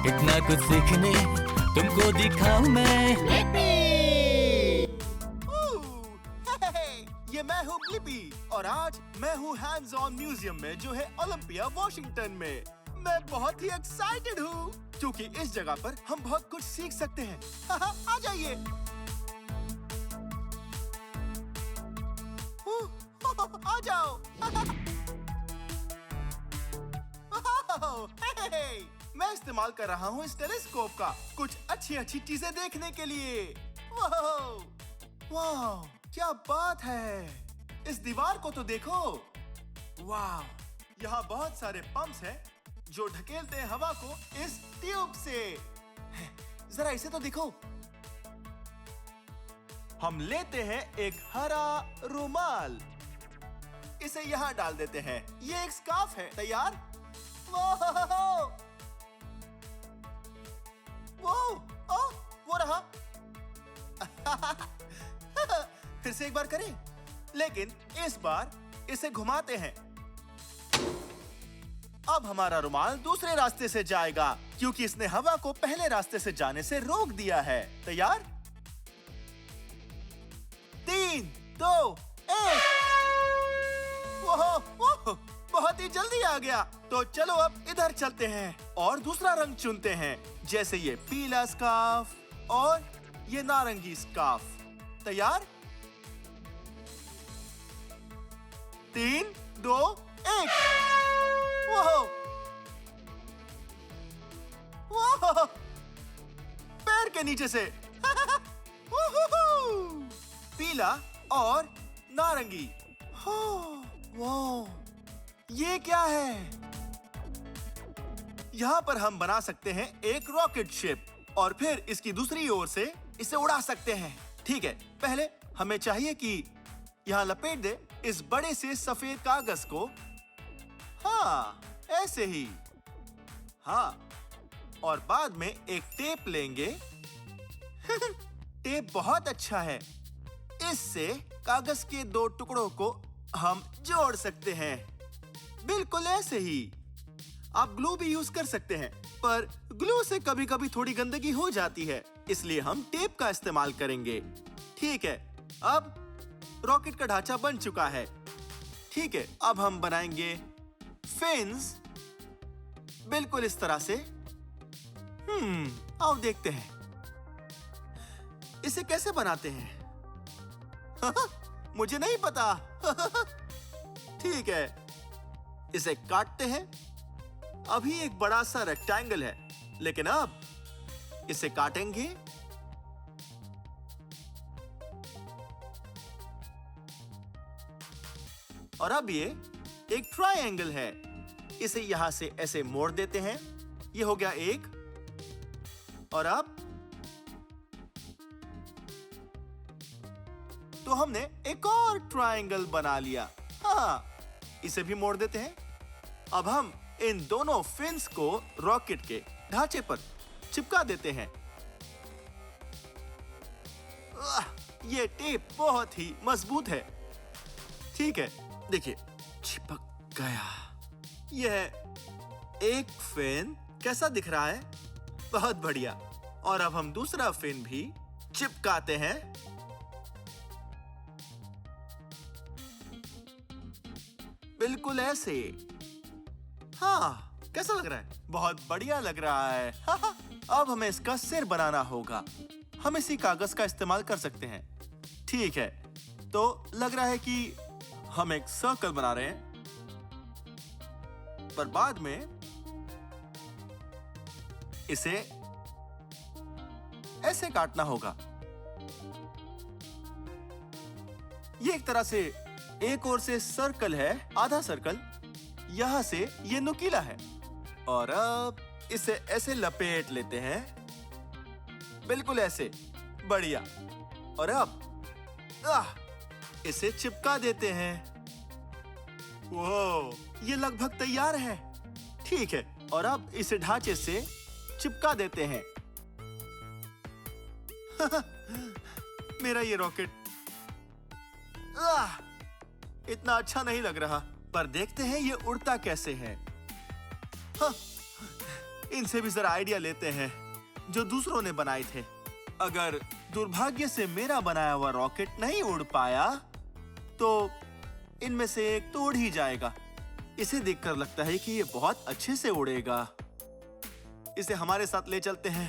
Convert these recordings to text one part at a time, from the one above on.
इतना कुछ सीखने तुमको दिखाऊं मैं। ये मैं हूँ ब्लिपी और आज मैं हूँ हैंड्स ऑन म्यूजियम में जो है ओलंपिया वॉशिंगटन में। मैं बहुत ही एक्साइटेड हूँ क्योंकि इस जगह पर हम बहुत कुछ सीख सकते हैं। आ जाइए। आ जाओ। मैं इस्तेमाल कर रहा हूँ इस टेलीस्कोप का कुछ अच्छी चीजें देखने के लिए। वाह, क्या बात है। इस दीवार को तो देखो। वाह, यहाँ बहुत सारे पंप्स हैं जो ढकेलते हैं हवा को इस ट्यूब से। जरा इसे तो देखो। हम लेते हैं एक हरा रुमाल, इसे यहाँ डाल देते हैं। ये एक स्कार्फ है। तैयार? वो रहा। फिर से एक बार करें, लेकिन इस बार इसे घुमाते हैं। अब हमारा रुमाल दूसरे रास्ते से जाएगा क्योंकि इसने हवा को पहले रास्ते से जाने से रोक दिया है। तैयार? 3, 2, 1। ओह, बहुत ही जल्दी आ गया। तो चलो अब इधर चलते हैं और दूसरा रंग चुनते हैं, जैसे ये पीला स्कार्फ और ये नारंगी स्कार्फ। तैयार? 3, 2, 1। वो पैर के नीचे से। पीला और नारंगी। वाह, ये क्या है? यहाँ पर हम बना सकते हैं एक रॉकेट शिप और फिर इसकी दूसरी ओर से इसे उड़ा सकते हैं। ठीक है, पहले हमें चाहिए कि यहाँ लपेट दे इस बड़े से सफेद कागज को। हाँ, ऐसे ही। हाँ, और बाद में एक टेप लेंगे। टेप बहुत अच्छा है। इससे कागज के 2 टुकड़ों को हम जोड़ सकते हैं, बिल्कुल ऐसे ही। आप ग्लू भी यूज कर सकते हैं, पर ग्लू से कभी-कभी थोड़ी गंदगी हो जाती है, इसलिए हम टेप का इस्तेमाल करेंगे। ठीक है, अब रॉकेट का ढांचा बन चुका है। ठीक है, अब हम बनाएंगे फिन्स बिल्कुल इस तरह से। आओ देखते हैं इसे कैसे बनाते हैं। मुझे नहीं पता। ठीक है, इसे काटते हैं। अभी एक बड़ा सा रेक्टेंगल है, लेकिन अब इसे काटेंगे। और अब ये एक ट्रायंगल है, इसे यहां से ऐसे मोड़ देते हैं। ये हो गया एक। और अब तो हमने एक और ट्रायंगल बना लिया। हाँ, इसे भी मोड़ देते हैं। अब हम इन दोनों फिन्स को रॉकेट के ढांचे पर चिपका देते हैं। ये टेप बहुत ही मजबूत है। ठीक है, देखिए, चिपक गया। यह एक फिन कैसा दिख रहा है? बहुत बढ़िया। और अब हम दूसरा फिन भी चिपकाते हैं। बिल्कुल ऐसे। हाँ, कैसा लग रहा है? बहुत बढ़िया लग रहा है। अब हमें इसका सिर बनाना होगा। हम इसी कागज का इस्तेमाल कर सकते हैं। ठीक है, तो लग रहा है कि हम एक सर्कल बना रहे हैं, पर बाद में इसे ऐसे काटना होगा। ये एक तरह से एक ओर से सर्कल है, आधा सर्कल। यहां से ये नुकीला है और अब इसे ऐसे लपेट लेते हैं, बिल्कुल ऐसे। बढ़िया। और अब इसे चिपका देते हैं। वो ये लगभग तैयार है। ठीक है, और अब इसे ढांचे से चिपका देते हैं। मेरा ये रॉकेट इतना अच्छा नहीं लग रहा, पर देखते हैं ये उड़ता कैसे है। इनसे भी जरा आइडिया लेते हैं जो दूसरों ने बनाए थे। अगर दुर्भाग्य से मेरा बनाया हुआ रॉकेट नहीं उड़ पाया तो इनमें से एक तो उड़ ही जाएगा। इसे देखकर लगता है कि ये बहुत अच्छे से उड़ेगा। इसे हमारे साथ ले चलते हैं।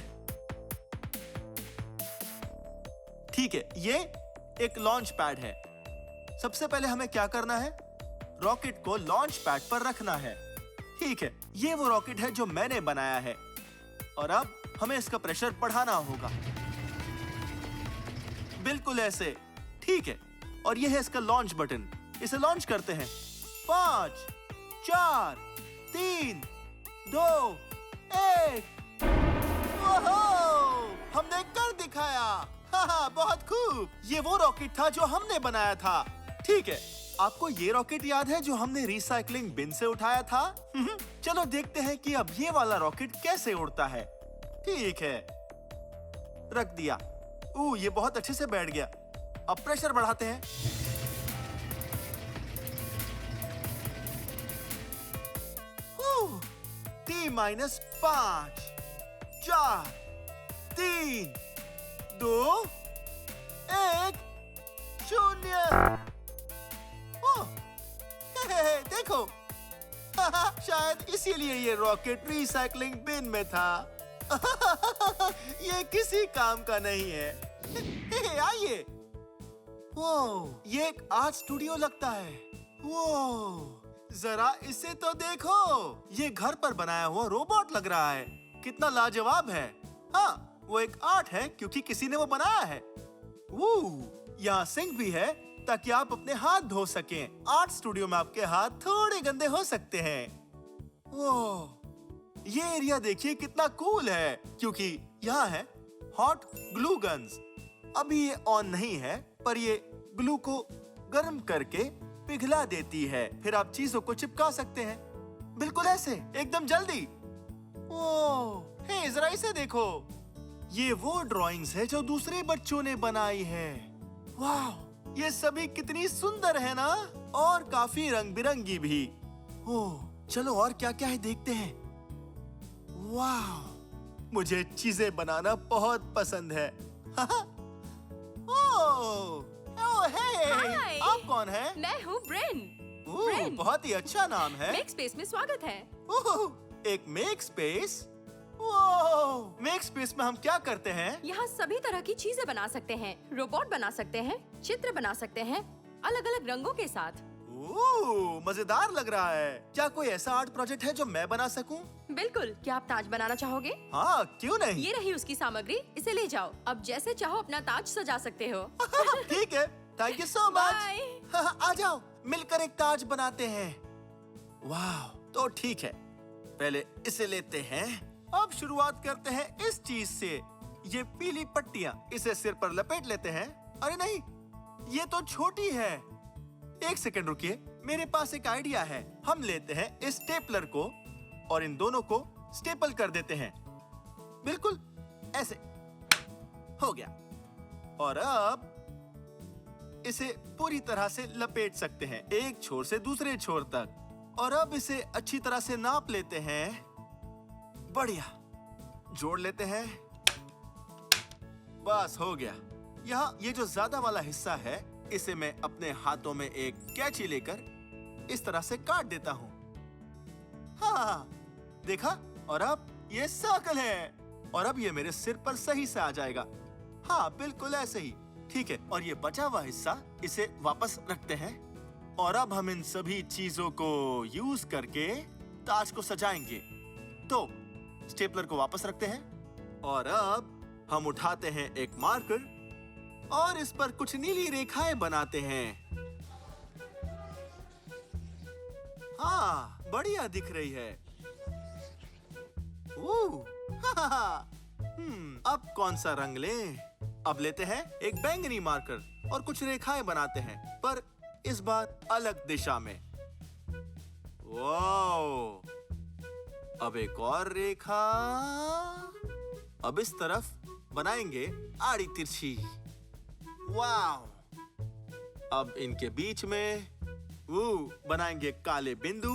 ठीक है, ये एक लॉन्च पैड है। सबसे पहले हमें क्या करना है? रॉकेट को लॉन्च पैड पर रखना है। ठीक है, ये वो रॉकेट है जो मैंने बनाया है और अब हमें इसका प्रेशर बढ़ाना होगा। बिल्कुल ऐसे। ठीक है, और ये है इसका लॉन्च बटन। इसे लॉन्च करते हैं। 5, 4, 3, 2, 1। ओहो! हमने कर दिखाया। हाँ, बहुत खूब। ये वो रॉकेट था जो हमने बनाया था। ठीक है, आपको ये रॉकेट याद है जो हमने रिसाइकलिंग बिन से उठाया था? चलो देखते हैं कि अब ये वाला रॉकेट कैसे उड़ता है। ठीक है, रख दिया। ये बहुत अच्छे से बैठ गया। अब प्रेशर बढ़ाते हैं। T-5, 4, 3, 2, 1, 0। देखो, शायद इसीलिए ये रॉकेट रिसाइकलिंग बिन में था। ये किसी काम का नहीं है। आइए। ये एक आर्ट स्टूडियो लगता है। जरा इसे तो देखो। ये घर पर बनाया हुआ रोबोट लग रहा है। कितना लाजवाब है। हाँ, वो एक आर्ट है क्योंकि किसी ने वो बनाया है। यहाँ सिंक भी है ताकि आप अपने हाथ धो सकें। आर्ट स्टूडियो में आपके हाथ थोड़े गंदे हो सकते हैं। ये एरिया देखिए कितना कूल है क्योंकि यहाँ है हॉट ग्लू गन्स। अभी ये ऑन नहीं है पर ये ग्लू को गर्म करके पिघला देती है। फिर आप चीजों को चिपका सकते हैं। बिल्कुल ऐसे, एकदम जल्दी। हे, जरा इसे देखो। ये वो ड्राइंग्स है जो दूसरे बच्चों ने बनाई है। वाह, ये सभी कितनी सुंदर है ना, और काफी रंग बिरंगी भी। चलो और क्या क्या है देखते हैं। वाह, मुझे चीजें बनाना बहुत पसंद है। हाय, आप कौन है? मैं हूँ ब्रेन। बहुत ही अच्छा नाम है। मेक स्पेस में स्वागत है। एक मेक स्पेस। मेक स्पेस में हम क्या करते हैं? यहाँ सभी तरह की चीजें बना सकते हैं। रोबोट बना सकते हैं, चित्र बना सकते हैं, अलग अलग रंगों के साथ। मजेदार लग रहा है। क्या कोई ऐसा आर्ट प्रोजेक्ट है जो मैं बना सकूं? बिल्कुल। क्या आप ताज बनाना चाहोगे? हाँ, क्यों नहीं। ये रही उसकी सामग्री, इसे ले जाओ। अब जैसे चाहो अपना ताज सजा सकते हो। ठीक है, thank you so much. Bye. आ जाओ, मिलकर एक ताज बनाते हैं। वाह, तो ठीक है, पहले इसे लेते हैं। अब शुरुआत करते हैं इस चीज से। ये पीली पट्टियाँ, इसे सिर पर लपेट लेते हैं। अरे नहीं, ये तो छोटी है। एक सेकंड रुकिए, मेरे पास एक आइडिया है। हम लेते हैं इस स्टेपलर को और इन दोनों को स्टेपल कर देते हैं। बिल्कुल ऐसे। हो गया। और अब इसे पूरी तरह से लपेट सकते हैं, एक छोर से दूसरे छोर तक। और अब इसे अच्छी तरह से नाप लेते हैं। बढ़िया, जोड़ लेते हैं। बस हो गया। यहाँ ये जो ज्यादा वाला हिस्सा है, इसे मैं अपने हाथों में एक कैंची लेकर इस तरह से काट देता हूँ। हाँ, देखा? और अब ये सर्कल है और अब ये मेरे सिर पर सही से आ जाएगा। हाँ, बिल्कुल ऐसे ही। ठीक है, और ये बचा हुआ हिस्सा इसे वापस रखते हैं और अब हम इन सभी चीजों को यूज करके ताज को सजाएंगे। तो स्टेपलर को वापस रखते हैं और अब हम उठाते हैं एक मार्कर और इस पर कुछ नीली रेखाएं बनाते हैं। हाँ, बढ़िया दिख रही है। अब कौन सा रंग लें? अब लेते हैं एक बैंगनी मार्कर और कुछ रेखाएं बनाते हैं, पर इस बार अलग दिशा में। वाओ! अब एक और रेखा। अब इस तरफ बनाएंगे आड़ी तिरछी। वाओ! अब इनके बीच में बनाएंगे काले बिंदु।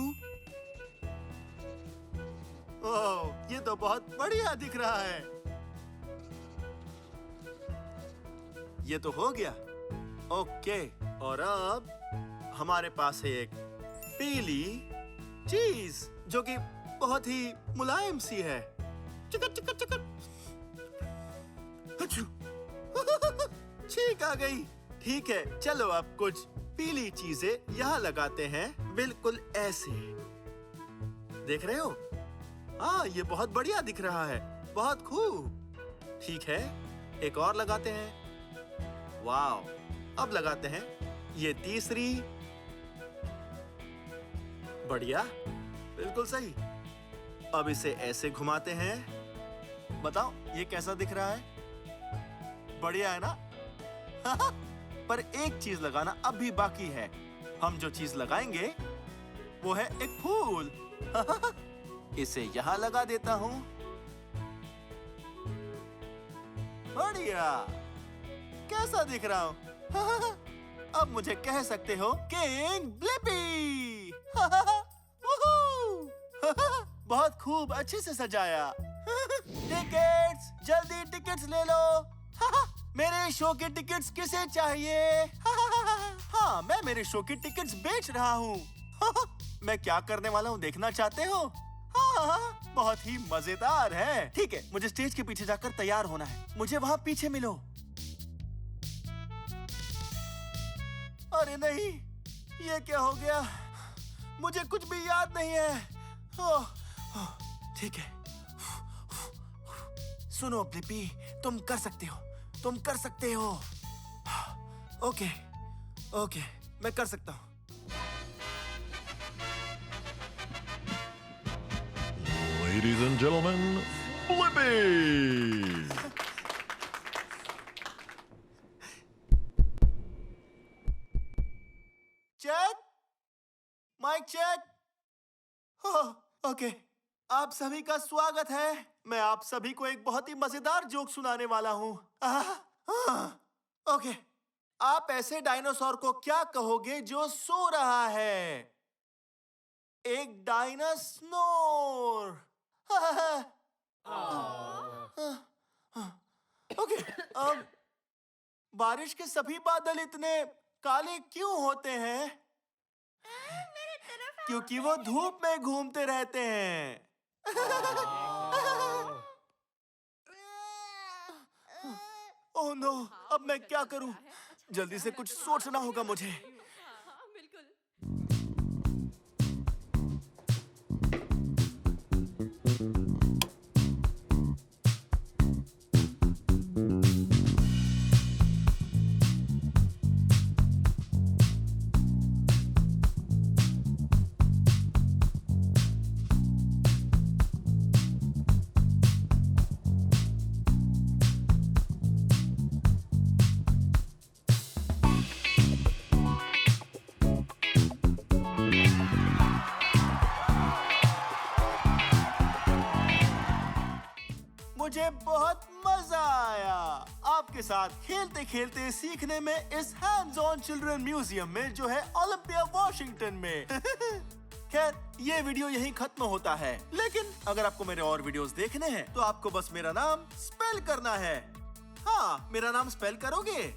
ओह, ये तो बहुत बढ़िया दिख रहा है। ये तो हो गया। ओके, और अब हमारे पास है एक पीली चीज जो कि बहुत ही मुलायम सी है। चिकट चिकट चिकट। अच्छू। छींक आ गई। ठीक है, चलो अब कुछ पीली चीजें यहाँ लगाते हैं, बिल्कुल ऐसे। देख रहे हो? हाँ, ये बहुत बढ़िया दिख रहा है। बहुत खूब। ठीक है, एक और लगाते हैं। वाओ, अब लगाते हैं ये तीसरी। बढ़िया, बिल्कुल सही। अब इसे ऐसे घुमाते हैं। बताओ, ये कैसा दिख रहा है? बढ़िया है ना? पर एक चीज लगाना अब भी बाकी है। हम जो चीज लगाएंगे वो है एक फूल। इसे यहां लगा देता हूं। बढ़िया, कैसा दिख रहा हूं? अब मुझे कह सकते हो किंग ब्लिपी। बहुत खूब, अच्छे से सजाया। टिकट्स, जल्दी टिकट्स ले लो। मेरे शो के टिकट्स किसे चाहिए? हाँ, मैं मेरे शो की टिकट्स बेच रहा हूँ। मैं क्या करने वाला हूँ देखना चाहते हो? हाँ, बहुत ही मजेदार है। ठीक है, मुझे स्टेज के पीछे जाकर तैयार होना है। मुझे वहाँ पीछे मिलो। अरे नहीं, ये क्या हो गया? मुझे कुछ भी याद नहीं है। ठीक है, सुनो ब्लिपी, तुम कर सकते हो। तुम कर सकते हो। ओके, ओके, मैं कर सकता हूँ। Ladies and gentlemen, Blippi! Check, mike check. Okay, आप सभी का स्वागत है। मैं आप सभी को एक बहुत ही मजेदार जोक सुनाने वाला हूँ। ओके, आप ऐसे डायनासोर को क्या कहोगे जो सो रहा है? एक डायनासोर। ओके, अब बारिश के सभी बादल इतने काले क्यों होते हैं? क्योंकि वो धूप में घूमते रहते हैं। ओह नो, अब मैं क्या करूं? जल्दी से कुछ सोचना होगा मुझे। मुझे बहुत मजा आया आपके साथ खेलते खेलते सीखने में इस हैंड्स ऑन चिल्ड्रन म्यूजियम में जो है ओलंपिया वॉशिंगटन में। खैर, ये वीडियो यहीं खत्म होता है, लेकिन अगर आपको मेरे और वीडियोस देखने हैं तो आपको बस मेरा नाम स्पेल करना है। हाँ, मेरा नाम स्पेल करोगे?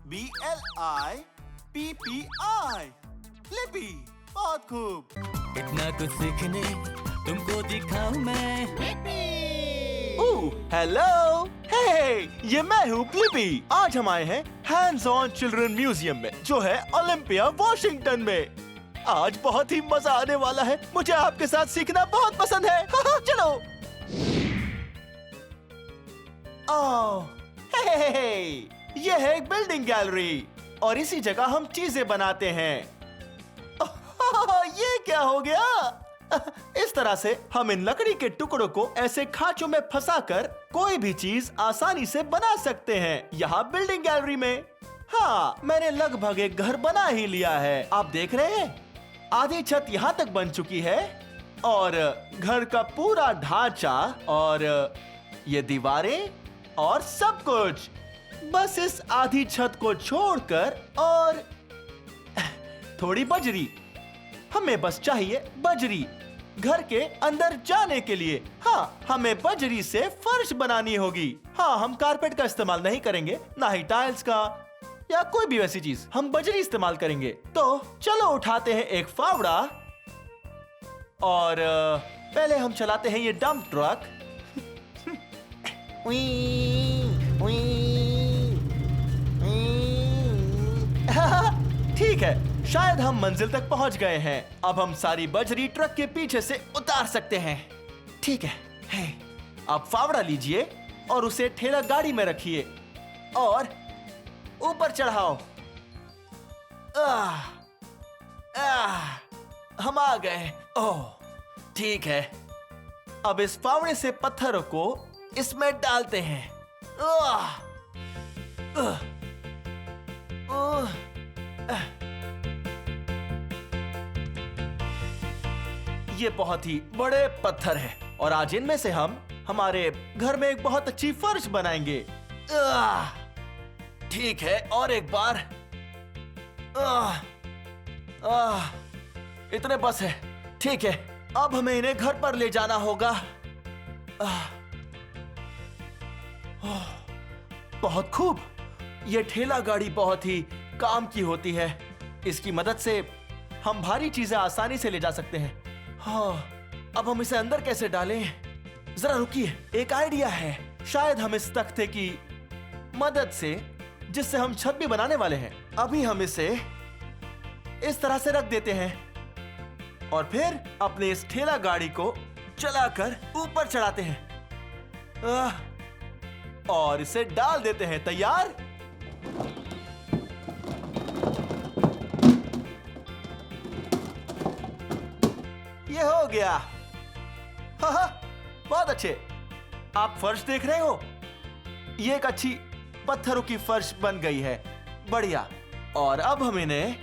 BLIPPI, Blippi. बहुत खूब। इतना कुछ सीखने तुमको दिखाऊं मैं। हेलो, हे, ये मैं हूँ ब्लिपी। आज हम आए हैं हैंड्स ऑन चिल्ड्रन म्यूजियम में जो है ओलंपिया वॉशिंगटन में। आज बहुत ही मजा आने वाला है। मुझे आपके साथ सीखना बहुत पसंद है। चलो। ओह, हे, ये है एक बिल्डिंग गैलरी और इसी जगह हम चीजें बनाते हैं। ये क्या हो गया? इस तरह से हम इन लकड़ी के टुकड़ों को ऐसे खांचों में फंसाकर कोई भी चीज आसानी से बना सकते हैं यहाँ बिल्डिंग गैलरी में। हाँ, मैंने लगभग एक घर बना ही लिया है। आप देख रहे हैं, आधी छत यहाँ तक बन चुकी है और घर का पूरा ढांचा और ये दीवारें और सब कुछ बस इस आधी छत को छोड़कर और थोड़ी बजरी। हमें बस चाहिए बजरी। घर के अंदर जाने के लिए। हाँ, हमें बजरी से फर्श बनानी होगी। हाँ, हम कारपेट का इस्तेमाल नहीं करेंगे, ना ही टाइल्स का या कोई भी वैसी चीज। हम बजरी इस्तेमाल करेंगे। तो चलो उठाते हैं एक फावड़ा और पहले हम चलाते हैं ये डंप ट्रक। ठीक है, शायद हम मंजिल तक पहुंच गए हैं। अब हम सारी बजरी ट्रक के पीछे से उतार सकते हैं। ठीक है, अब फावड़ा लीजिए और उसे ठेला गाड़ी में रखिए और ऊपर चढ़ाओ। हम आ गए। ओह, ठीक है। अब इस फावड़े से पत्थरों को इसमें डालते हैं। ये बहुत ही बड़े पत्थर हैं और आज इनमें से हम हमारे घर में एक बहुत अच्छी फर्श बनाएंगे। ठीक है, और एक बार। इतने बस है। ठीक है, अब हमें इन्हें घर पर ले जाना होगा। बहुत खूब। यह ठेला गाड़ी बहुत ही काम की होती है। इसकी मदद से हम भारी चीजें आसानी से ले जा सकते हैं। हाँ, अब हम इसे अंदर कैसे डालें? जरा रुकिए, एक आइडिया है। शायद हम इस तख्ते की मदद से, जिससे हम छत भी बनाने वाले हैं, अभी हम इसे इस तरह से रख देते हैं और फिर अपने इस ठेला गाड़ी को चलाकर ऊपर चढ़ाते हैं और इसे डाल देते हैं। तैयार? ये हो गया। हाँ, बहुत अच्छे। आप फर्श देख रहे हो? ये एक अच्छी पत्थरों की फर्श बन गई है। बढ़िया। और अब हम इन्हें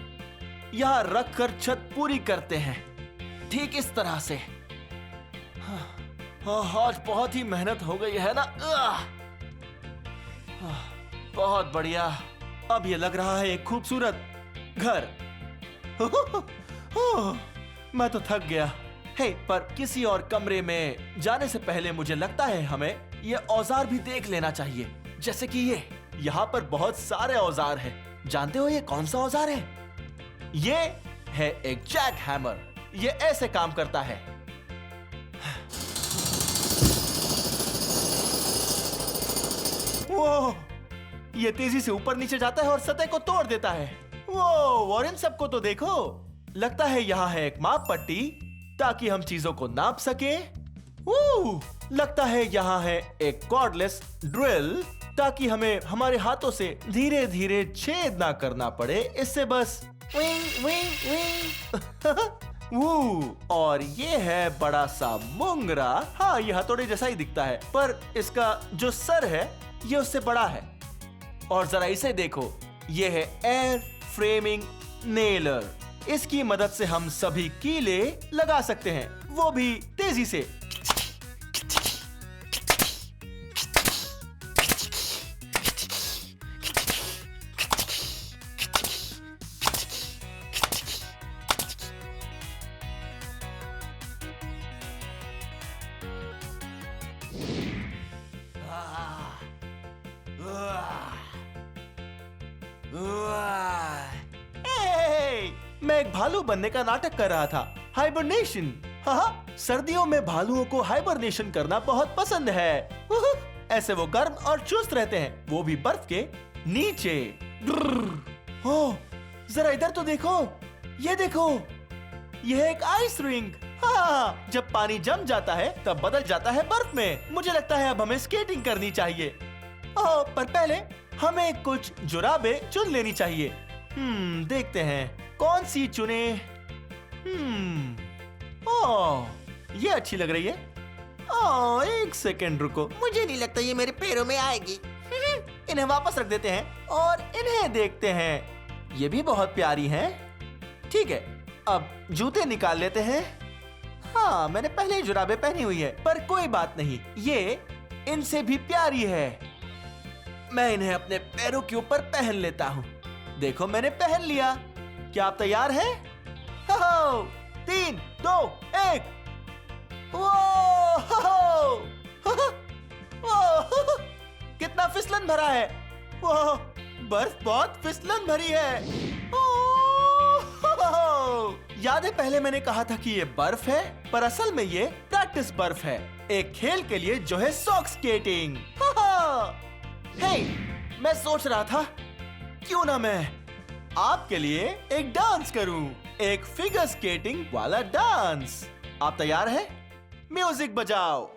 यहां रखकर छत पूरी करते हैं, ठीक इस तरह से। आज बहुत ही मेहनत हो गई है ना। बहुत बढ़िया। अब ये लग रहा है एक खूबसूरत घर। मैं तो थक गया। हे, पर किसी और कमरे में जाने से पहले मुझे लगता है हमें ये औजार भी देख लेना चाहिए। जैसे कि ये यहाँ पर बहुत सारे औजार हैं। जानते हो ये कौन सा औजार है? ये है एक जैक हैमर। ये ऐसे काम करता है। वो ये तेजी से ऊपर नीचे जाता है और सतह को तोड़ देता है। वो, और इन सबको तो देखो। लगता है यहाँ है एक माप पट्टी ताकि हम चीजों को नाप सके। लगता है यहाँ है एक कॉर्डलेस ड्रिल ताकि हमें हमारे हाथों से धीरे धीरे छेद ना करना पड़े। इससे बस विंग विंग विंग। और ये है बड़ा सा मुंगरा। हाँ, यह हथौड़े जैसा ही दिखता है, पर इसका जो सर है ये उससे बड़ा है। और जरा इसे देखो, ये है एयर फ्रेमिंग नेलर। इसकी मदद से हम सभी कीले लगा सकते हैं, वो भी तेजी से। मैं एक भालू बनने का नाटक कर रहा था। हाइबरनेशन। हाँ, सर्दियों में भालुओं को हाइबरनेशन करना बहुत पसंद है। ऐसे वो गर्म और चुस्त रहते हैं, वो भी बर्फ के नीचे। जरा इधर तो देखो, ये देखो, यह है एक आइस रिंग। हाँ, जब पानी जम जाता है तब बदल जाता है बर्फ में। मुझे लगता है अब हमें स्केटिंग करनी चाहिए। पर पहले हमें कुछ जुराबे चुन लेनी चाहिए। देखते हैं कौन सी चुने। ये अच्छी लग रही है। एक सेकंड रुको, मुझे नहीं लगता ये मेरे पैरों में आएगी। इन्हें वापस रख देते हैं और इन्हें देखते हैं। ये भी बहुत प्यारी हैं। ठीक है, अब जूते निकाल लेते हैं। हाँ, मैंने पहले ही जुराबे पहनी हुई है, पर कोई बात नहीं, ये इनसे भी प्यारी है। मैं इन्हें अपने पैरों के ऊपर पहन लेता हूँ। देखो, मैंने पहन लिया। क्या आप तैयार हैं? 3, 2, 1 कितना फिसलन भरा है। वो बर्फ बहुत फिसलन भरी है। याद है पहले मैंने कहा था कि ये बर्फ है, पर असल में ये प्रैक्टिस बर्फ है, एक खेल के लिए जो है सॉक स्केटिंग। हे, मैं सोच रहा था क्यों ना मैं आपके लिए एक डांस करूं, एक फिगर स्केटिंग वाला डांस। आप तैयार हैं? म्यूजिक बजाओ।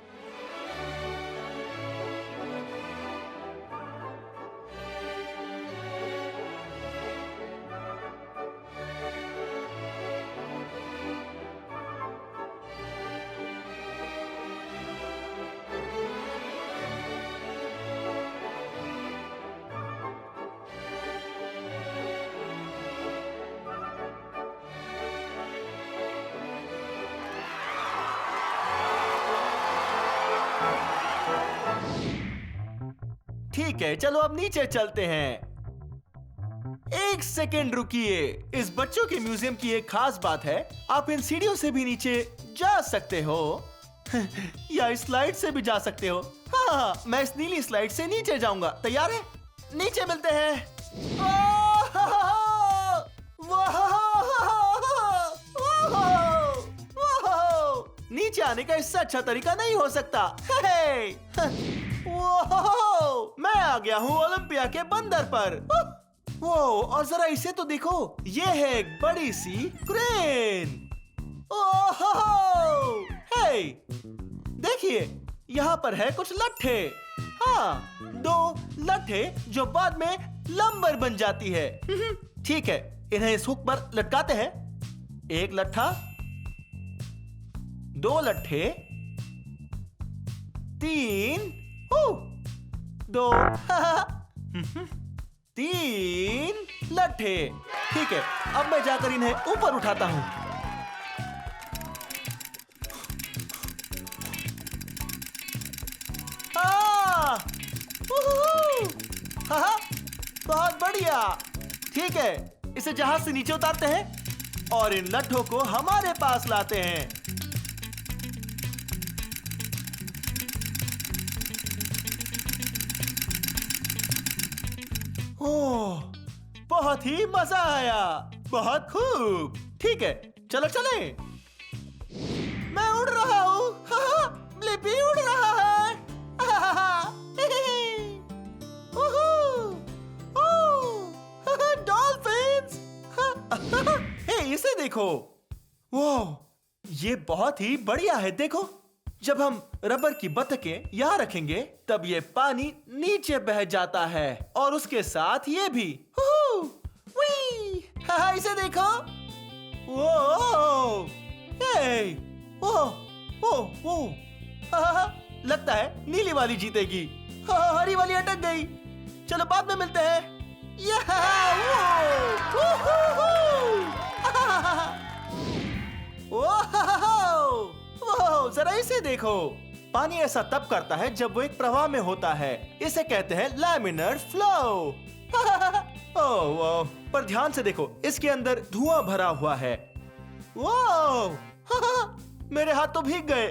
ठीक है, चलो अब नीचे चलते हैं। एक सेकेंड रुकिए। इस बच्चों के म्यूजियम की एक खास बात है, आप इन सीढ़ियों से भी नीचे जा सकते हो या इस स्लाइड से भी जा सकते हो। हाँ, मैं इस नीली स्लाइड से नीचे जाऊंगा। तैयार है? नीचे मिलते हैं। नीचे आने का इससे अच्छा तरीका नहीं हो सकता। मैं आ गया हूँ ओलंपिया के बंदर पर। वो, और जरा इसे तो देखो, ये है एक बड़ी सी क्रेन। हे, देखिए यहाँ पर है कुछ लट्ठे। हाँ, 2 लट्ठे जो बाद में लंबर बन जाती है। ठीक है, इन्हें इस हुक पर लटकाते हैं। 1 लट्ठा, 2 लट्ठे, 3, 2 3 लट्ठे। ठीक है, अब मैं जाकर इन्हें ऊपर उठाता हूं। बहुत बढ़िया। ठीक है, इसे जहाज से नीचे उतारते हैं और इन लट्ठों को हमारे पास लाते हैं। ओह, बहुत ही मजा आया। बहुत खूब। ठीक है, चलो चले। मैं उड़ रहा हूँ। ब्लिपी उड़ रहा है। डॉल्फिन्स। हे, इसे देखो। वो, ये बहुत ही बढ़िया है। देखो, जब हम रबर की बतखें यहाँ रखेंगे तब ये पानी नीचे बह जाता है और उसके साथ ये भी। हाँ, इसे देखो। वो, हे, वो, लगता है नीली वाली जीतेगी। हरी वाली अटक गई। चलो बाद में मिलते हैं। जरा इसे देखो। पानी ऐसा तब करता है जब वो एक प्रवाह में होता है। इसे कहते हैं लैमिनर फ्लो। ओह, पर ध्यान से देखो, इसके अंदर धुआं भरा हुआ है। वो, मेरे हाथ तो भीग गए।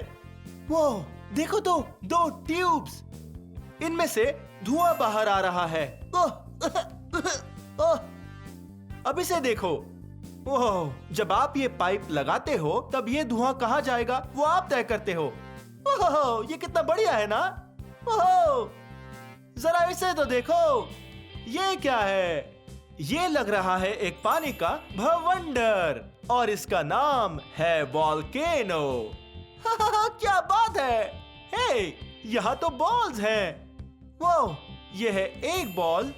वो, देखो तो, 2 ट्यूब्स, इनमें से धुआं बाहर आ रहा है। अब इसे देखो। ओह, जब आप ये पाइप लगाते हो तब ये धुआं कहाँ जाएगा वो आप तय करते हो। ओह, ये कितना बढ़िया है ना। ओह, जरा इसे तो देखो। ये क्या है? ये लग रहा है एक पानी का भवंडर और इसका नाम है वोल्केनो। क्या बात है। हे, यहाँ तो बॉल्स हैं। वो, ये है 1 बॉल,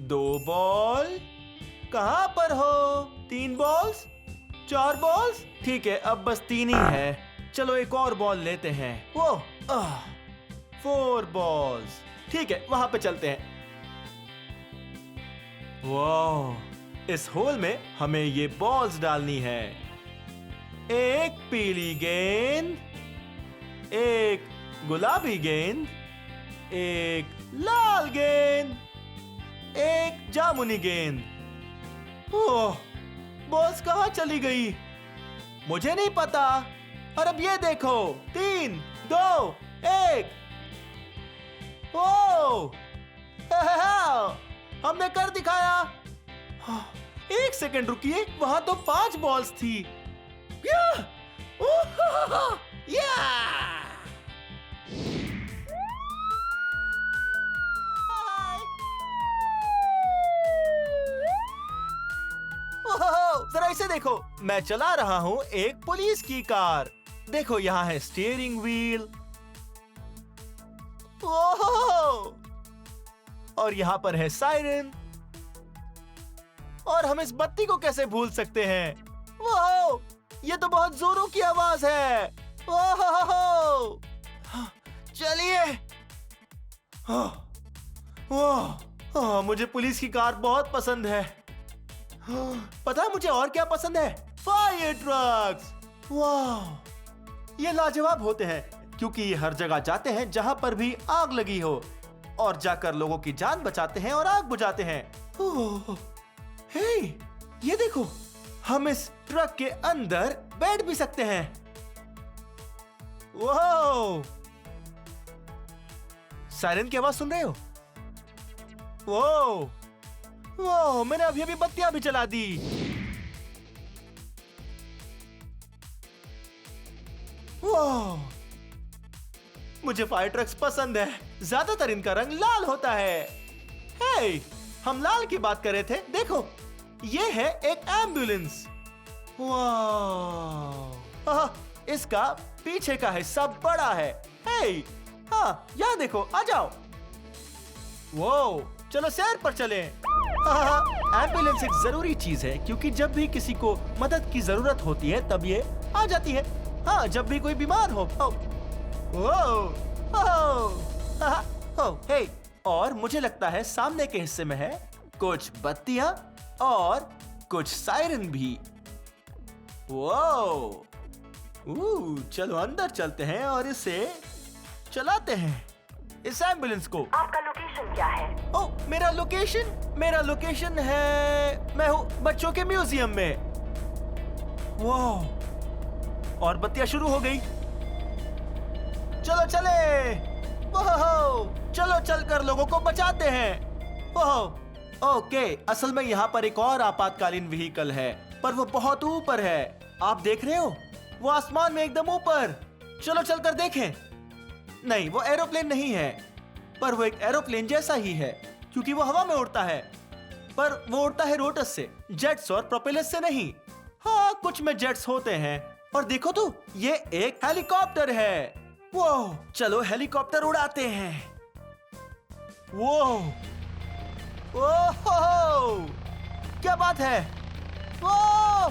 2 बॉल, कहाँ पर हो? 3 बॉल्स, 4 बॉल्स। ठीक है, अब बस 3 ही है। चलो एक और बॉल लेते हैं। वो, 4 बॉल्स। ठीक है, वहां पे चलते हैं। वाह, इस होल में हमें ये बॉल्स डालनी है। एक पीली गेंद, एक गुलाबी गेंद, एक लाल गेंद, एक जामुनी गेंद। ओह, बॉल्स कहाँ चली गई? मुझे नहीं पता। और अब ये देखो, 3, 2, 1। ओ, हमने कर दिखाया। 1 सेकंड रुकिए, वहां तो 5 बॉल्स थी। या! या! जरा इसे देखो, मैं चला रहा हूँ एक पुलिस की कार। देखो यहाँ है स्टीयरिंग व्हील। ओहो! और यहाँ पर है सायरन। और हम इस बत्ती को कैसे भूल सकते हैं? ओहो! ये तो बहुत जोरों की आवाज है। ओहो! चलिए। ओह, मुझे पुलिस की कार बहुत पसंद है। पता है मुझे और क्या पसंद है? Fire trucks. वाह, ये लाजवाब होते हैं क्योंकि ये हर जगह जाते हैं जहां पर भी आग लगी हो और जाकर लोगों की जान बचाते हैं और आग बुझाते हैं। ओह, हे, ये देखो, हम इस ट्रक के अंदर बैठ भी सकते हैं। वाह, सायरन की आवाज सुन रहे हो? वाह, वाह, मैंने अभी बत्तियां भी जला दी। वाह, मुझे फायर ट्रक्स पसंद है। ज्यादातर इनका रंग लाल होता है। हे, हम लाल की बात कर रहे थे। देखो, ये है एक एम्बुलेंस। वाह, इसका पीछे का हिस्सा बड़ा है। हे, हाँ, यहाँ देखो, आ जाओ। वो, चलो सैर पर चलें। एम्बुलेंस एक जरूरी चीज है क्योंकि जब भी किसी को मदद की जरूरत होती है तब ये आ जाती है। हाँ, जब भी कोई बीमार हो। हे, और मुझे लगता है सामने के हिस्से में है कुछ बत्तियां और कुछ सायरन भी। वो, चलो अंदर चलते हैं और इसे चलाते हैं, इस एम्बुलेंस को। आपका लोकेशन क्या है? ओ, मेरा लोकेशन है, मैं हूँ बच्चों के म्यूजियम में। वाह, और बत्तियां शुरू हो गई। चलो चले। चलो चलकर लोगों को बचाते हैं। ओके, असल में यहाँ पर एक और आपातकालीन व्हीकल है, पर वो बहुत ऊपर है। आप देख रहे हो, वो आसमान में एकदम ऊपर। चलो चलकर देखें। नहीं, वो एरोप्लेन नहीं है, पर वो एक एरोप्लेन जैसा ही है क्योंकि वो हवा में उड़ता है, पर वो उड़ता है रोटस से, जेट्स और प्रोपेलर्स से नहीं। हाँ, कुछ में जेट्स होते हैं। और देखो तो, ये एक हेलीकॉप्टर है। वो, चलो हेलीकॉप्टर उड़ाते हैं। वो, क्या बात है? वो,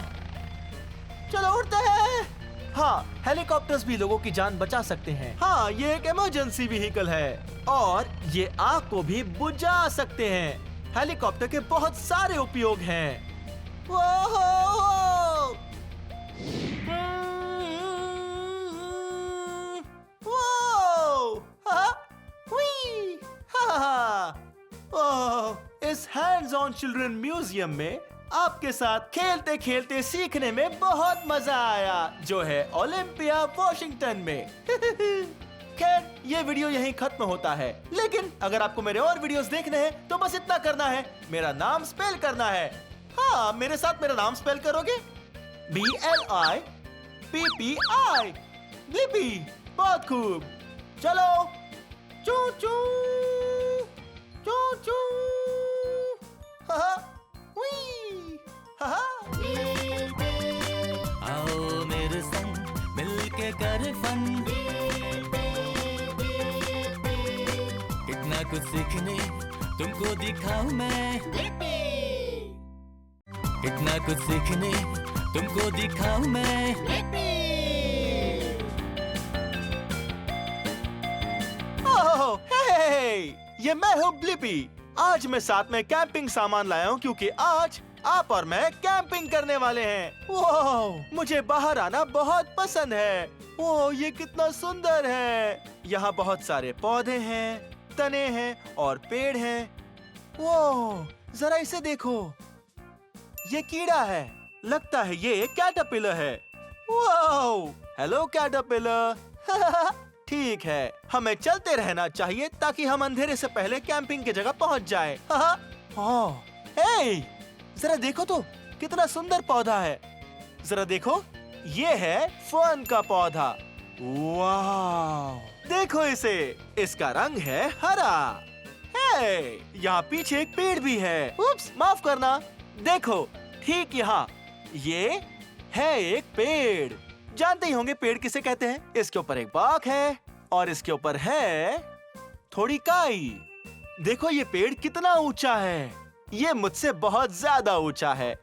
चलो उड़ते हैं। हाँ, हेलीकॉप्टर्स भी लोगों की जान बचा सकते हैं। हाँ, ये एक इमरजेंसी व्हीकल है और ये आग को भी बुझा सकते हैं। हेलीकॉप्टर के बहुत सारे उपयोग हैं। इस हैंड्स ऑन चिल्ड्रन म्यूजियम में आपके साथ खेलते खेलते सीखने में बहुत मजा आया, जो है ओलंपिया वॉशिंगटन में। खैर, ये वीडियो यहीं खत्म होता है, लेकिन अगर आपको मेरे और वीडियोस देखने हैं तो बस इतना करना है, मेरा नाम स्पेल करना है। हाँ, मेरे साथ मेरा नाम स्पेल करोगे? BLIPPI, Blippi. बहुत खूब। चलो, चू चू चू चू। आओ मेरे संग मिलके कर फन, कितना कुछ सीखने तुमको दिखाऊं मैं, कितना कुछ सीखने तुमको दिखाऊं मैं। ओह, हे, ये मैं हूँ ब्लिपी। आज मैं साथ में कैंपिंग सामान लाया हूँ क्योंकि आज आप और मैं कैंपिंग करने वाले हैं। वाह, मुझे बाहर आना बहुत पसंद है। ओह, ये कितना सुंदर है। यहाँ बहुत सारे पौधे हैं, तने हैं और पेड़ हैं। ओह, जरा इसे देखो, ये कीड़ा है। लगता है ये कैटरपिलर है। वाह, हेलो कैटरपिलर। ठीक है, हमें चलते रहना चाहिए ताकि हम अंधेरे से पहले कैंपिंग की जगह पहुंच जाएं। हे, जरा देखो तो कितना सुंदर पौधा है। जरा देखो, ये है फर्न का पौधा। वाह, देखो इसे, इसका रंग है हरा। हे, यहाँ पीछे एक पेड़ भी है। उप्स, माफ करना। देखो, ठीक यहाँ ये है एक पेड़। जानते ही होंगे पेड़ किसे कहते हैं। इसके ऊपर एक बाग है और इसके ऊपर है थोड़ी काई। देखो ये पेड़ कितना ऊंचा है। ये मुझसे बहुत ज्यादा ऊंचा है।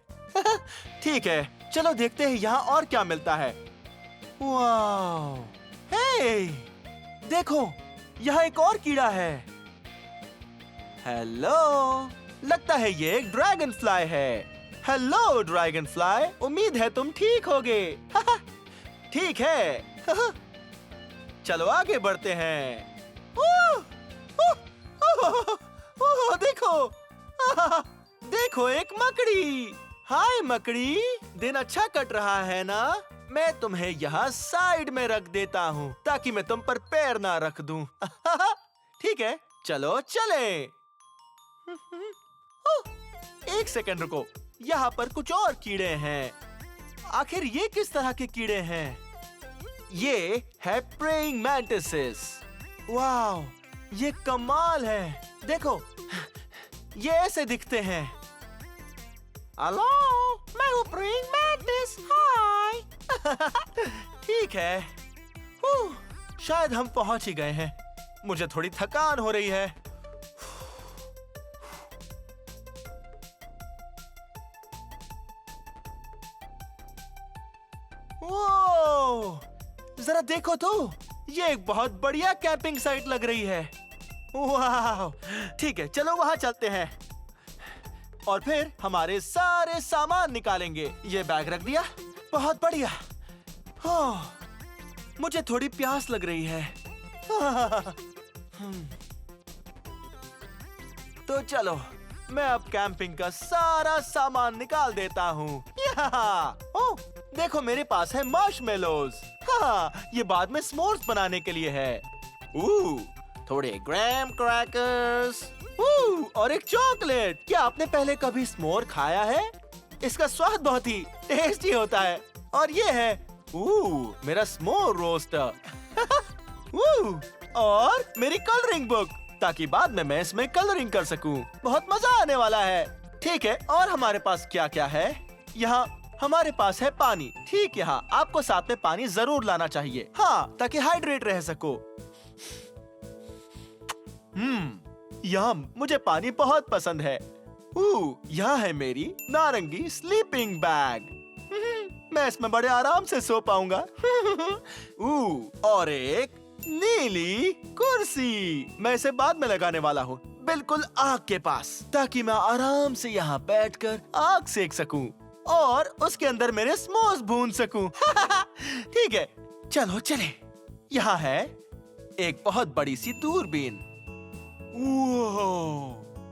ठीक है, चलो देखते हैं यहाँ और क्या मिलता है। वाह, हे, देखो यहाँ एक और कीड़ा है। हेलो, लगता है ये एक ड्रैगन फ्लाई है। हेलो ड्रैगन फ्लाई, उम्मीद है तुम ठीक होगे। ठीक है। चलो आगे बढ़ते हैं। देखो, देखो एक मकड़ी। हाय मकड़ी, दिन अच्छा कट रहा है ना? मैं तुम्हें यहाँ साइड में रख देता हूँ ताकि मैं तुम पर पैर ना रख दूं। ठीक है, चलो चले। एक सेकंड रुको, यहाँ पर कुछ और कीड़े हैं। आखिर ये किस तरह के कीड़े हैं? ये है प्रेइंग मैंटिसेस। वाह, ये कमाल है। देखो, ये ऐसे दिखते हैं। हेलो, मैं हूँ प्रेइंग मैंटिस। हाय। ठीक है, शायद हम पहुंच ही गए हैं। मुझे थोड़ी थकान हो रही है। वो, जरा देखो तो, ये एक बहुत बढ़िया कैंपिंग साइट लग रही है। वाह, ठीक है, चलो वहां चलते हैं और फिर हमारे सारे सामान निकालेंगे। ये बैग रख दिया, बहुत बढ़िया। मुझे थोड़ी प्यास लग रही है। तो चलो, मैं अब कैंपिंग का सारा सामान निकाल देता हूँ। ओह, देखो मेरे पास है मार्शमेलोज। हाँ, ये बाद में s'mores बनाने के लिए है। थोड़े ग्राम क्रैकर्स और एक चॉकलेट। क्या आपने पहले कभी s'more खाया है? इसका स्वाद बहुत ही टेस्टी होता है। और ये है मेरा s'more रोस्टर। और मेरी कलरिंग बुक, ताकि बाद में मैं इसमें कलरिंग कर सकूं। बहुत मजा आने वाला है। ठीक है, और हमारे पास क्या क्या है? यहाँ हमारे पास है पानी। ठीक, यहाँ आपको साथ में पानी जरूर लाना चाहिए। हाँ, ताकि हाइड्रेट रह सको। यहाँ मुझे पानी बहुत पसंद है। यहाँ है मेरी नारंगी स्लीपिंग बैग। मैं इसमें बड़े आराम से सो पाऊंगा। और एक नीली कुर्सी। मैं इसे बाद में लगाने वाला हूँ, बिल्कुल आग के पास, ताकि मैं आराम से यहाँ बैठकर आग सेक सकूं और उसके अंदर मेरे s'mores भून सकूं। ठीक है, चलो चले। यहाँ है एक बहुत बड़ी सी दूरबीन।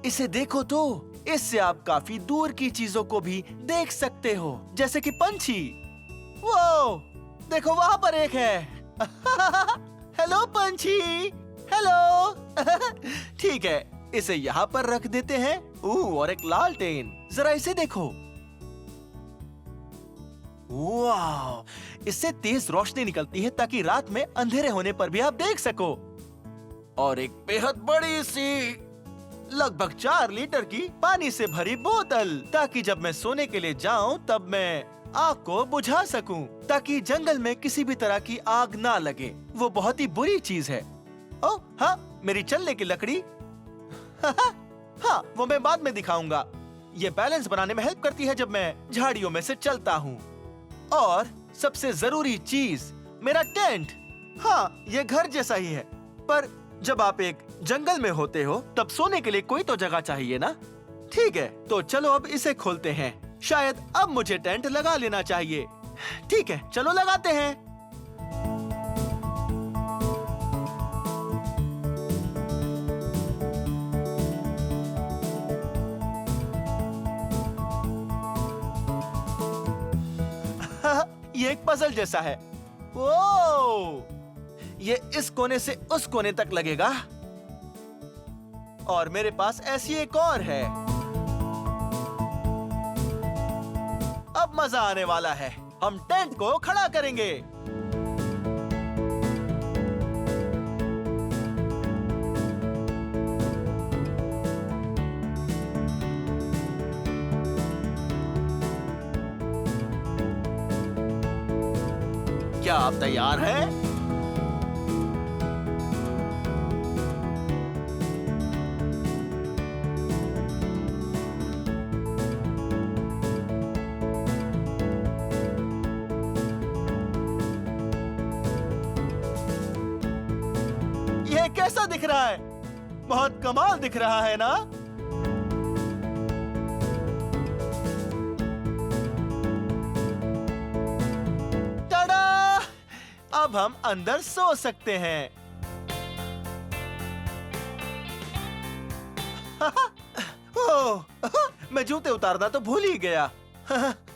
इसे देखो तो, इससे आप काफी दूर की चीजों को भी देख सकते हो, जैसे कि पंछी। वो देखो, वहां पर एक है। हेलो पंछी, हेलो। ठीक है, इसे यहाँ पर रख देते हैं। और एक लालटेन, जरा इसे देखो। वाह, इससे तेज रोशनी निकलती है ताकि रात में अंधेरे होने पर भी आप देख सको। और एक बेहद बड़ी सी, लगभग 4 लीटर की पानी से भरी बोतल, ताकि जब मैं सोने के लिए जाऊं तब मैं आग को बुझा सकूं, ताकि जंगल में किसी भी तरह की आग ना लगे। वो बहुत ही बुरी चीज है। ओह हाँ, मेरी चलने की लकड़ी। हाँ, वो मैं बाद में दिखाऊंगा। ये बैलेंस बनाने में हेल्प करती है जब मैं झाड़ियों में से चलता हूँ। और सबसे जरूरी चीज, मेरा टेंट। हाँ, ये घर जैसा ही है, पर जब आप एक जंगल में होते हो तब सोने के लिए कोई तो जगह चाहिए ना। ठीक है, तो चलो अब इसे खोलते हैं। शायद अब मुझे टेंट लगा लेना चाहिए। ठीक है, चलो लगाते हैं। ये एक पजल जैसा है। ओ, ये इस कोने से उस कोने तक लगेगा और मेरे पास ऐसी एक और है। अब मजा आने वाला है। हम टेंट को खड़ा करेंगे। क्या आप तैयार हैं? यह कैसा दिख रहा है? बहुत कमाल दिख रहा है ना? अब हम अंदर सो सकते हैं। मैं जूते उतारना तो भूल ही गया।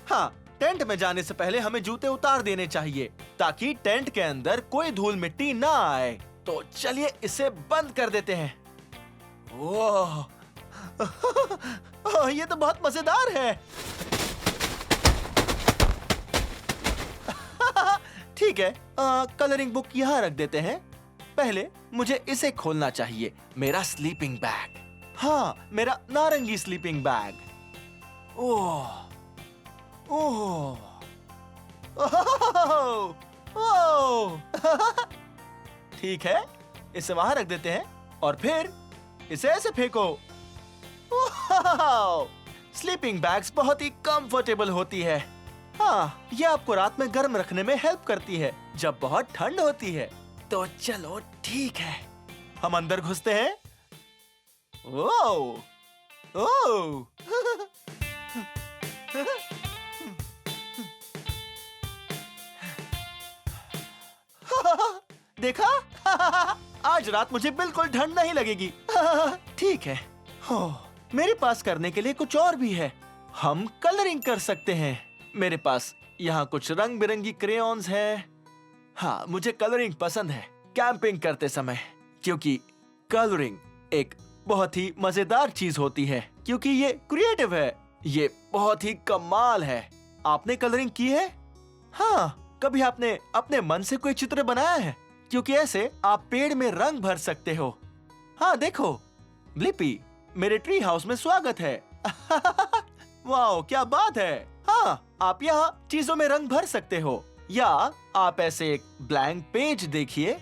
हाँ, टेंट में जाने से पहले हमें जूते उतार देने चाहिए ताकि टेंट के अंदर कोई धूल मिट्टी ना आए। तो चलिए इसे बंद कर देते हैं। ओह, ये तो बहुत मजेदार है। ठीक है, कलरिंग बुक यहाँ रख देते हैं। पहले मुझे इसे खोलना चाहिए। मेरा स्लीपिंग बैग। हाँ, मेरा नारंगी स्लीपिंग बैग। ओह, ओह, ओह, ठीक है, इसे वहां रख देते हैं और फिर इसे ऐसे फेंको। स्लीपिंग बैग्स बहुत ही कंफर्टेबल होती है। हाँ, ये आपको रात में गर्म रखने में हेल्प करती है जब बहुत ठंड होती है। तो चलो ठीक है, हम अंदर घुसते हैं। ओह, ओह, देखा? आज रात मुझे बिल्कुल ठंड नहीं लगेगी। ठीक है। मेरे पास करने के लिए कुछ और भी है। हम कलरिंग कर सकते हैं। मेरे पास यहाँ कुछ रंग बिरंगी क्रेयॉन्स हैं। हाँ, मुझे कलरिंग पसंद है कैंपिंग करते समय, क्योंकि कलरिंग एक बहुत ही मजेदार चीज होती है, क्योंकि ये क्रिएटिव है। ये बहुत ही कमाल है। आपने कलरिंग की है? हाँ, कभी आपने अपने मन से कोई चित्र बनाया है? क्योंकि ऐसे आप पेड़ में रंग भर सकते हो। हाँ देखो, ब्लिपी, मेरे ट्री हाउस में स्वागत है। वाओ, क्या बात है। हाँ, आप यहाँ चीजों में रंग भर सकते हो, या आप ऐसे एक ब्लैंक पेज देखिए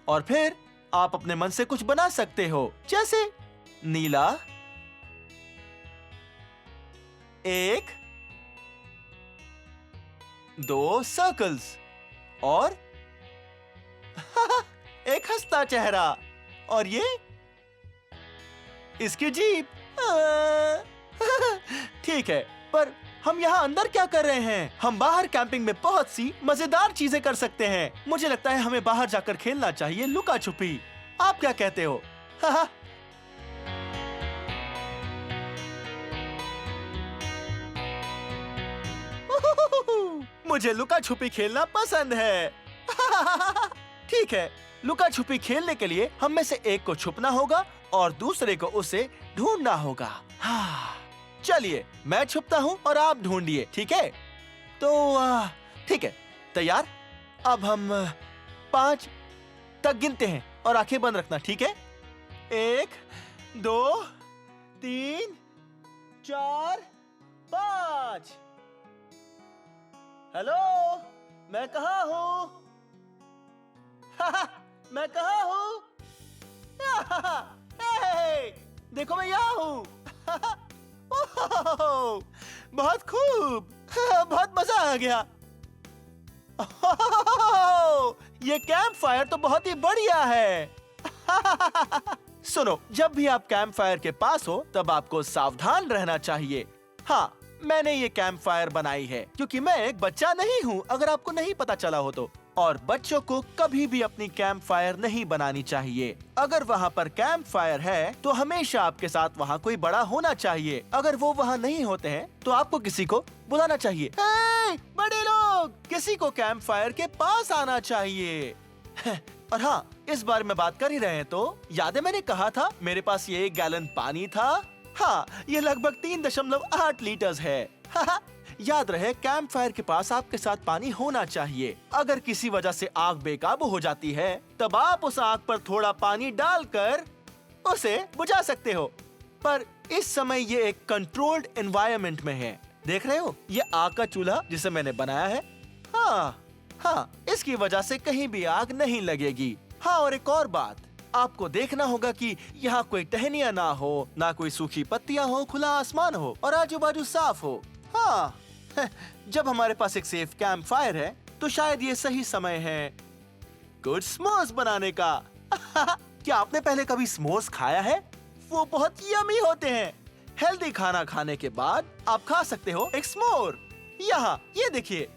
और फिर आप अपने मन से कुछ बना सकते हो, जैसे नीला, एक, दो सर्कल्स और एक हंसता चेहरा, और ये इसकी जीप। ठीक है, पर हम यहाँ अंदर क्या कर रहे हैं? हम बाहर कैंपिंग में बहुत सी मजेदार चीजें कर सकते हैं। मुझे लगता है हमें बाहर जाकर खेलना चाहिए लुका छुपी। आप क्या कहते हो? मुझे लुका छुपी खेलना पसंद है। ठीक है, लुका छुपी खेलने के लिए हम में से एक को छुपना होगा और दूसरे को उसे ढूंढना होगा। हाँ, चलिए, मैं छुपता हूँ और आप ढूंढिए, ठीक है? तो ठीक है, तैयार? अब हम 5 तक गिनते हैं और आंखें बंद रखना, ठीक है? 1, 2, 3, 4, 5। हेलो, मैं कहाँ हूँ? मैं कहाँ हूँ? देखो, मैं यहाँ हूँ। बहुत खूब, बहुत मजा आ गया। ये कैंप फायर तो बहुत ही बढ़िया है। सुनो, जब भी आप कैंप फायर के पास हो तब आपको सावधान रहना चाहिए। हाँ, मैंने ये कैंप फायर बनाई है क्योंकि मैं एक बच्चा नहीं हूँ, अगर आपको नहीं पता चला हो तो। और बच्चों को कभी भी अपनी कैंप फायर नहीं बनानी चाहिए। अगर वहाँ पर कैंप फायर है तो हमेशा आपके साथ वहाँ कोई बड़ा होना चाहिए। अगर वो वहाँ नहीं होते हैं तो आपको किसी को बुलाना चाहिए। बड़े लोग, किसी को कैंप फायर के पास आना चाहिए। और हाँ, इस बार में बात कर ही रहे हैं तो याद है मैंने कहा था मेरे पास ये 1 गैलन पानी था। हाँ, ये लगभग 3.8 लीटर्स है। याद रहे, कैंप फायर के पास आपके साथ पानी होना चाहिए। अगर किसी वजह से आग बेकाबू हो जाती है तब आप उस आग पर थोड़ा पानी डालकर उसे बुझा सकते हो। पर इस समय ये एक कंट्रोल्ड एनवायरनमेंट में है। देख रहे हो, ये आग का चूल्हा जिसे मैंने बनाया है। हाँ, इसकी वजह से कहीं भी आग नहीं लगेगी। हाँ, और एक और बात, आपको देखना होगा कि यहाँ कोई टहनियाँ ना हो, ना कोई सूखी पत्तियाँ हो, खुला आसमान हो और आजू बाजू साफ हो। हाँ, जब हमारे पास एक सेफ कैंप फायर है तो शायद ये सही समय है कुछ स्मोर्स बनाने का। क्या आपने पहले कभी स्मोर्स खाया है? वो बहुत यमी होते हैं। हेल्दी खाना खाने के बाद आप खा सकते हो एक स्मोर। यहाँ ये देखिए,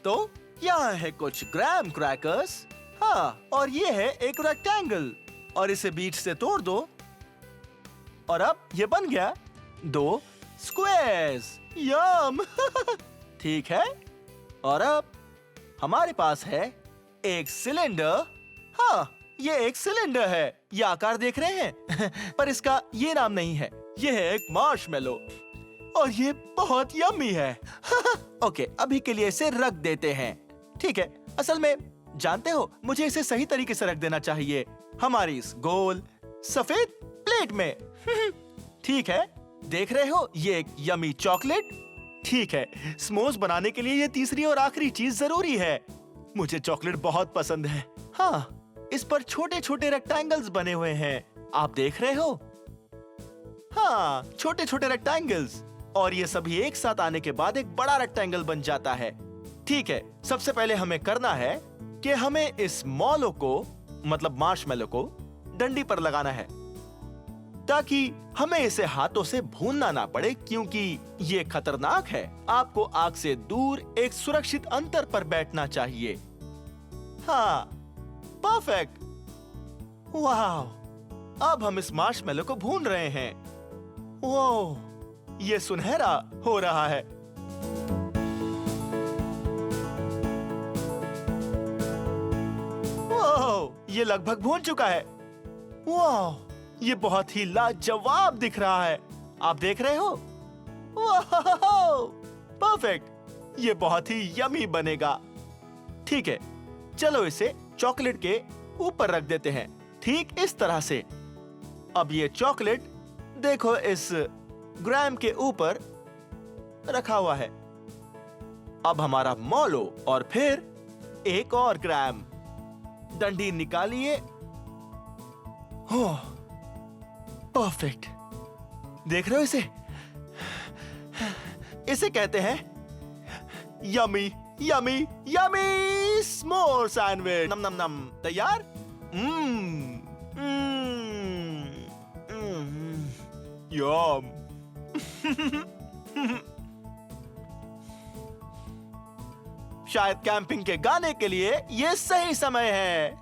तो यहाँ है कुछ ग्राम क्रैकर्स। हाँ, और ये है एक रेक्टेंगल और इसे बीच से तोड़ दो और अब ये बन गया 2 स्क्वायर्स। यम। ठीक है, और अब हमारे पास है एक सिलेंडर। हाँ, ये एक सिलेंडर है। ये आकार देख रहे हैं? पर इसका ये नाम नहीं है, ये है एक मार्शमेलो और ये बहुत यम्मी है। ओके, अभी के लिए इसे रख देते हैं। ठीक है, असल में जानते हो, मुझे इसे सही तरीके से रख देना चाहिए हमारी इस गोल सफेद प्लेट में। ठीक है, देख रहे हो, ये एक यम्मी चॉकलेट। ठीक है, स्मोर्स बनाने के लिए ये तीसरी और आखिरी चीज जरूरी है। मुझे चॉकलेट बहुत पसंद है। हाँ, इस पर छोटे छोटे रेक्टेंगल्स बने हुए हैं, आप देख रहे हो? हाँ, छोटे छोटे रेक्टेंगल्स, और ये सभी एक साथ आने के बाद एक बड़ा रेक्टेंगल बन जाता है। ठीक है, सबसे पहले हमें करना है कि हमें इस मॉलो को, मतलब मार्शमेलो को, डंडी पर लगाना है ताकि हमें इसे हाथों से भूनना ना पड़े, क्योंकि ये खतरनाक है। आपको आग से दूर एक सुरक्षित अंतर पर बैठना चाहिए। हाँ, परफेक्ट। वाह, अब हम इस मार्शमेलो को भून रहे हैं। वो ये सुनहरा हो रहा है। ओह, ये लगभग भून चुका है। वाह, ये बहुत ही लाजवाब दिख रहा है, आप देख रहे हो? वाह, परफेक्ट। ये बहुत ही यमी बनेगा। ठीक है, चलो इसे चॉकलेट के ऊपर रख देते हैं, ठीक इस तरह से। अब ये चॉकलेट देखो इस ग्राम के ऊपर रखा हुआ है। अब हमारा मॉलो और फिर एक और ग्राम। डंडी निकालिए। ओह, परफेक्ट। देख रहे हो इसे? इसे कहते हैं यमी यमी यमी स्मोर सैंडविच। नम नम नम। तैयार? यम। शायद कैंपिंग के गाने के लिए ये सही समय है।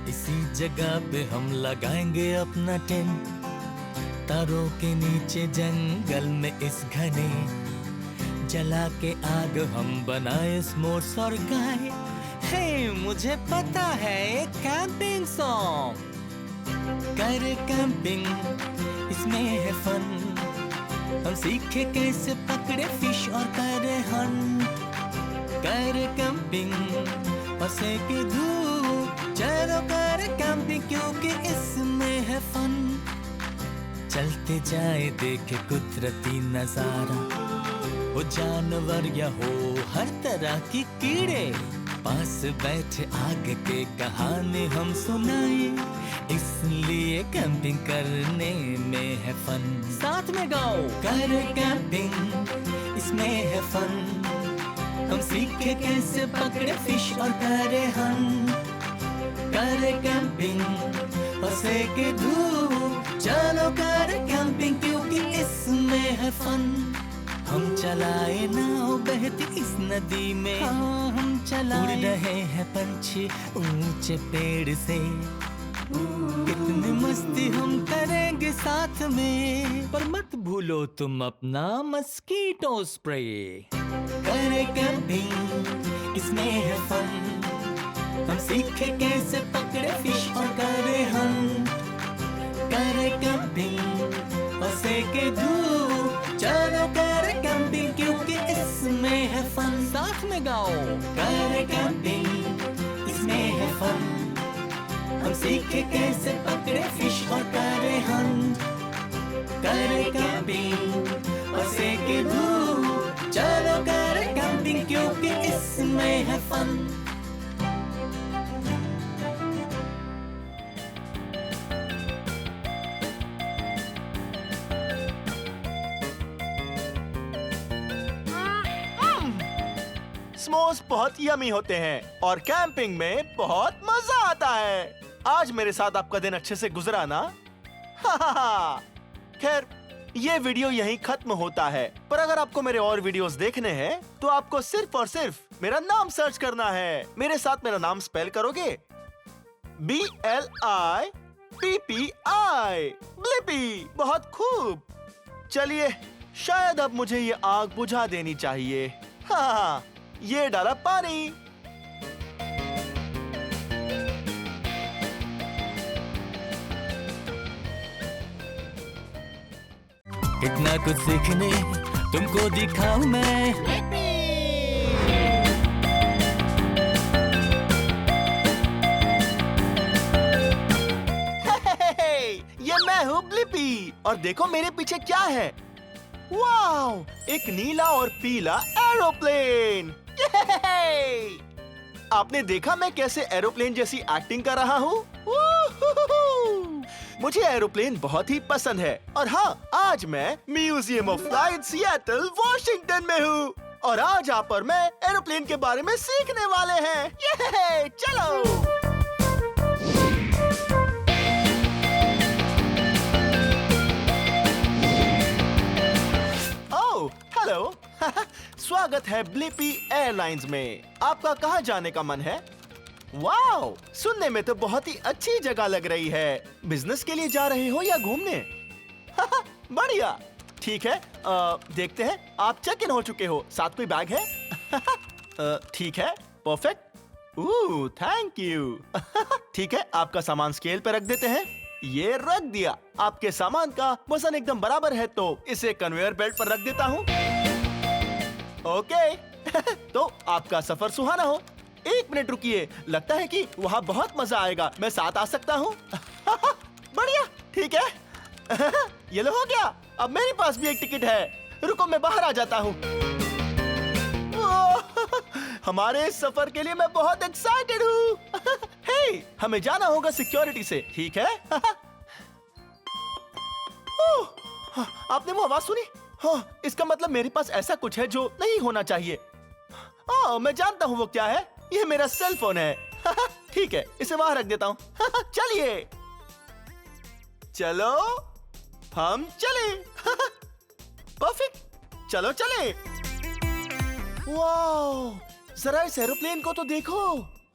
इसी जगह पे हम लगाएंगे अपना टेंट, तारों के नीचे जंगल में इस घने, जला के आग हम बनाए स्मोर्स और गाए। हे, मुझे पता है एक कैंपिंग सॉन्ग। करे कैंपिंग, इसमें है फन, हम सीखे कैसे पकड़े फिश और करे हंट। करे कैंपिंग और सेके धूप, चलो करे कैंपिंग क्योंकि इसमें है फन। चलते जाए देखे कुदरती नजारा, हो जानवर या हो हर तरह की कीड़े, पास बैठे आग के कहानी हम सुनाए, इसलिए कैंपिंग करने में है फन। साथ में गाओ, करे कैंपिंग, इसमें है फन, हम सीखे कैसे पकड़े फिश और करे हंट। करे कैंपिंग और सेके धूप, चलो करे कैंपिंग क्योंकि इसमें है फन। हम चलाए नाव बहती इस नदी में, हाँ, हम चलाए। उड़ रहे हैं पंछी ऊंचे पेड़ से, कितनी मस्ती हम करेंगे साथ में, पर मत भूलो तुम अपना मस्कीटो स्प्रे। करें कैंपिंग इसमें है फन, हम सीखे कैसे पकड़े फिश और करे हम। करे कैंपिंग और सेके धूप, चलो करे कैंपिंग क्योंकि इसमें है फन। साथ में गाओ, करे कैंपिंग इसमें है फन, हम सीखे कैसे पकड़े फिश और करे हम। करे कैंपिंग और सेके धूप, चलो करे कैंपिंग क्योंकि इसमें है फन। स्मोस बहुत यमी होते हैं और कैंपिंग में बहुत मजा आता है। आज मेरे साथ आपका दिन अच्छे से गुजरा ना? खैर, ये वीडियो यहीं खत्म होता है, पर अगर आपको मेरे और वीडियोस देखने हैं तो आपको सिर्फ और सिर्फ मेरा नाम सर्च करना है। मेरे साथ मेरा नाम स्पेल करोगे, BLIPPI, ब्लिपी। बहुत खूब। चलिए, शायद अब मुझे ये आग बुझा देनी चाहिए। हाँ, ये डाला पानी। इतना कुछ सीखने तुमको दिखाऊं मैं। ये मैं हूँ ब्लिपी और देखो मेरे पीछे क्या है। वाओ, एक नीला और पीला एरोप्लेन। आपने देखा मैं कैसे एरोप्लेन जैसी एक्टिंग कर रहा हूँ? मुझे एरोप्लेन बहुत ही पसंद है। और हाँ, आज मैं museum of flight Seattle Washington में हूँ और आज आप और मैं एरोप्लेन के बारे में सीखने वाले हैं। ये चलो। हेलो। स्वागत है ब्लिपी एयरलाइंस में। आपका कहाँ जाने का मन है? वाओ, सुनने में तो बहुत ही अच्छी जगह लग रही है। बिजनेस के लिए जा रहे हो या घूमने? बढ़िया, ठीक है। देखते हैं। आप चेक इन हो चुके हो, साथ कोई बैग है? ठीक है, परफेक्ट। Thank you. ठीक है, आपका सामान स्केल पे रख देते हैं। ये रख दिया। आपके सामान का वजन एकदम बराबर है तो इसे कन्वेयर बेल्ट पर रख देता हूँ। ओके। तो आपका सफर सुहाना हो। 1 मिनट रुकिए, लगता है कि वहाँ बहुत मजा आएगा। मैं साथ आ सकता हूँ? बढ़िया, ठीक है। ये लो, हो गया। अब मेरे पास भी एक टिकट है। रुको, मैं बाहर आ जाता हूँ। हमारे इस सफर के लिए मैं बहुत एक्साइटेड हूँ। हे, हमें जाना होगा सिक्योरिटी से, ठीक है? आपने वो आवाज सुनी? हाँ, इसका मतलब मेरे पास ऐसा कुछ है जो नहीं होना चाहिए। मैं जानता हूँ वो क्या है। ये मेरा सेल फोन है। ठीक है, इसे वहां रख देता हूँ। चलिए, चलो हम चले। परफेक्ट, चलो चले। वाओ, जरा इस एरोप्लेन को तो देखो।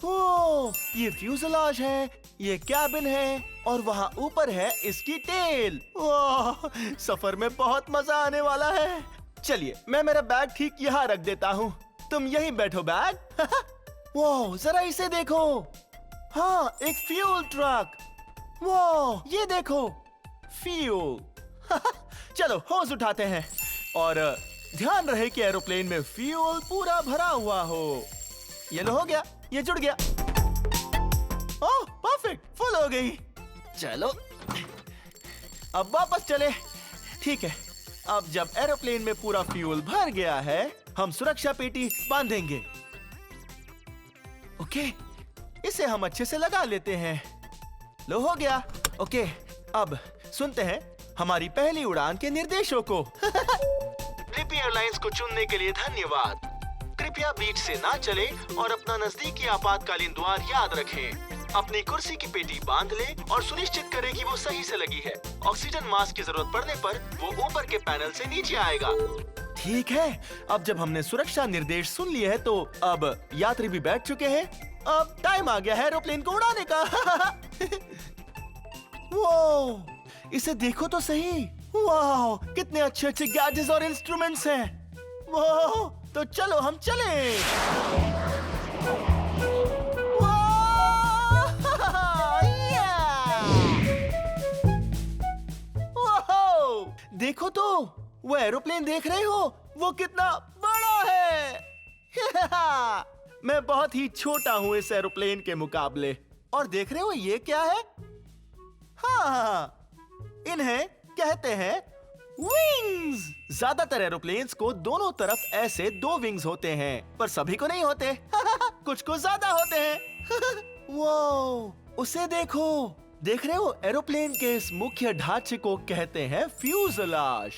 ओह, ये फ्यूजलाज है, ये कैबिन है और वहाँ ऊपर है इसकी टेल। वाह, सफर में बहुत मजा आने वाला है। चलिए, मैं मेरा बैग ठीक यहाँ रख देता हूँ। तुम यहीं बैठो बैग। वाह, जरा इसे देखो। हाँ, एक फ्यूल ट्रक। वाह, ये देखो, फ्यूल। चलो, होज उठाते हैं और ध्यान रहे कि एरोप्लेन में फ्यूल पूरा भरा हुआ हो। ये लो, हो गया, ये जुड़ गया। ओह, परफेक्ट, फुल हो गई। चलो, अब वापस चले। ठीक है, अब जब एरोप्लेन में पूरा फ्यूल भर गया है, हम सुरक्षा पेटी बांधेंगे। ओके, इसे हम अच्छे से लगा लेते हैं। लो, हो गया। ओके, अब सुनते हैं हमारी पहली उड़ान के निर्देशों को। ब्लिपी एयरलाइंस को चुनने के लिए धन्यवाद। कृपया बीच से ना चले और अपना नजदीकी आपातकालीन द्वार याद रखें। अपनी कुर्सी की पेटी बांध लें और सुनिश्चित करें कि वो सही से लगी है। ऑक्सीजन मास्क की जरूरत पड़ने पर वो ऊपर के पैनल से नीचे आएगा। ठीक है, अब जब हमने सुरक्षा निर्देश सुन लिए हैं तो अब यात्री भी बैठ चुके हैं। अब टाइम आ गया है एरोप्लेन को उड़ाने का। वो इसे देखो तो सही। वाह, कितने अच्छे अच्छे गैजेट्स और इंस्ट्रूमेंट्स हैं। वाह, तो चलो हम चलें। वाह, वाह, देखो तो, वो एरोप्लेन देख रहे हो? वो कितना बड़ा है। मैं बहुत ही छोटा हूँ इस एरोप्लेन के मुकाबले। और देख रहे हो ये क्या है? हाँ, इन्हें कहते हैं विंग्स। ज्यादातर एरोप्लेन्स को दोनों तरफ ऐसे 2 विंग्स होते हैं, पर सभी को नहीं होते। कुछ को ज्यादा होते हैं। वो उसे देखो, देख रहे हो? एरोप्लेन के इस मुख्य ढांचे को कहते हैं फ्यूजलाज।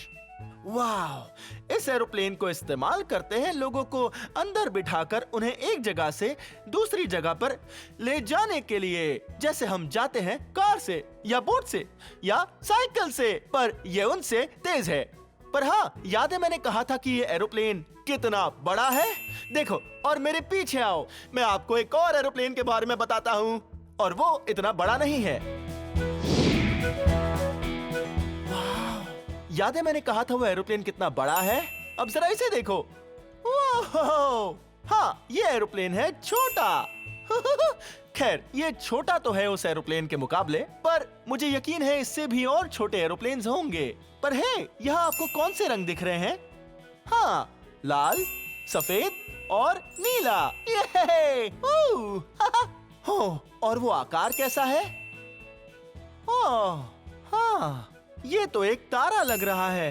वाह, इस एरोप्लेन को इस्तेमाल करते हैं लोगों को अंदर बिठाकर उन्हें एक जगह से दूसरी जगह पर ले जाने के लिए, जैसे हम जाते हैं कार से या बोट से या साइकिल से, पर ये उनसे तेज है। पर हाँ, याद है मैंने कहा था कि ये एरोप्लेन कितना बड़ा है? देखो, और मेरे पीछे आओ, मैं आपको एक और एरोप्लेन के बारे में बताता हूँ, और वो इतना बड़ा नहीं है। याद है मैंने कहा था वो एरोप्लेन कितना बड़ा है? अब जरा इसे देखो। हाँ, ये एरोप्लेन है छोटा। खैर, ये छोटा तो है उस एरोप्लेन के मुकाबले, पर मुझे यकीन है इससे भी और छोटे एरोप्लेन्स होंगे। पर है, यहाँ आपको कौन से रंग दिख रहे हैं? हाँ, लाल, सफेद और नीला। ये और वो आकार कैसा है? हाँ, ये तो एक तारा लग रहा है।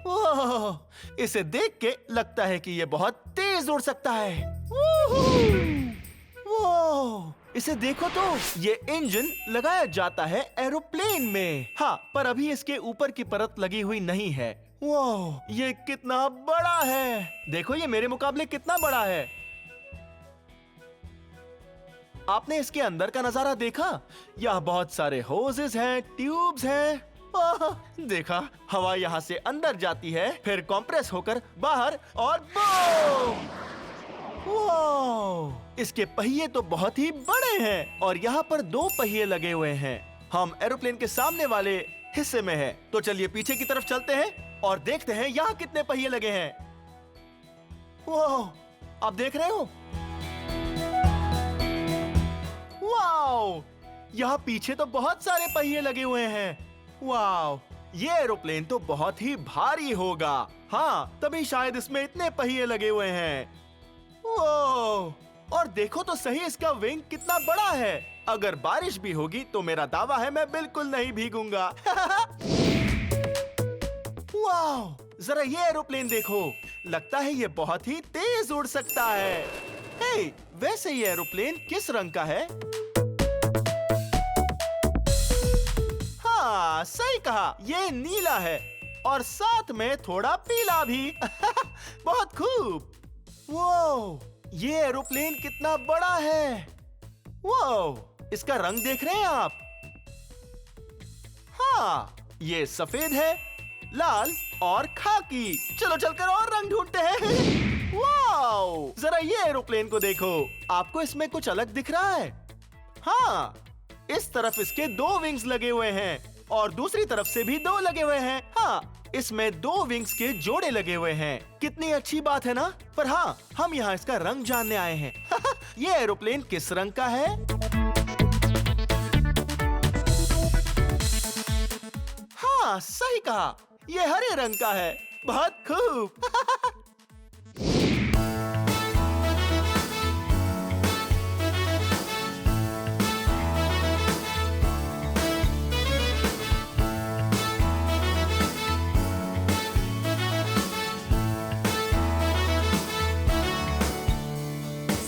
ओह, इसे देख के लगता है कि ये बहुत तेज उड़ सकता है। वो इसे देखो तो, ये इंजन लगाया जाता है एरोप्लेन में। हाँ, पर अभी इसके ऊपर की परत लगी हुई नहीं है। वो ये कितना बड़ा है। देखो, ये मेरे मुकाबले कितना बड़ा है। आपने इसके अंदर का नजारा देखा? यह बहुत सारे होजेस हैं, ट्यूब्स हैं। देखा, हवा यहाँ से अंदर जाती है, फिर कंप्रेस होकर बाहर, और बूम! वाह! इसके पहिए तो बहुत ही बड़े हैं, और यहाँ पर 2 पहिए लगे हुए हैं। हम एरोप्लेन के सामने वाले हिस्से में हैं, तो चलिए पीछे की तरफ चलते हैं और देखते हैं यहाँ कितने पहिए लगे हैं। वाह! आप देख रहे हो? वाह! यहाँ पीछे तो बहुत सारे पहिए लगे हुए हैं। वाव, ये एरोप्लेन तो बहुत ही भारी होगा। हाँ, तभी शायद इसमें इतने पहिए लगे हुए हैं। वो, और देखो तो सही, इसका विंग कितना बड़ा है। अगर बारिश भी होगी तो मेरा दावा है मैं बिल्कुल नहीं भीगूंगा। वाव, जरा ये एरोप्लेन देखो, लगता है ये बहुत ही तेज उड़ सकता है। हे, वैसे ये एरोप्लेन किस रंग का है? हाँ, सही कहा, ये नीला है, और साथ में थोड़ा पीला भी। बहुत खूब। वो, ये एरोप्लेन कितना बड़ा है। वो, इसका रंग देख रहे हैं आप? हाँ, ये सफेद है, लाल और खाकी। चलो चलकर और रंग ढूंढते हैं। वाओ, जरा ये एरोप्लेन को देखो, आपको इसमें कुछ अलग दिख रहा है? हाँ, इस तरफ इसके 2 विंग्स लगे हुए हैं, और दूसरी तरफ से भी 2 लगे हुए हैं। हाँ, इसमें 2 विंग्स के जोड़े लगे हुए हैं। कितनी अच्छी बात है ना? पर हाँ, हम यहाँ इसका रंग जानने आए हैं। ये एरोप्लेन किस रंग का है? हाँ, सही कहा, ये हरे रंग का है। बहुत खूब।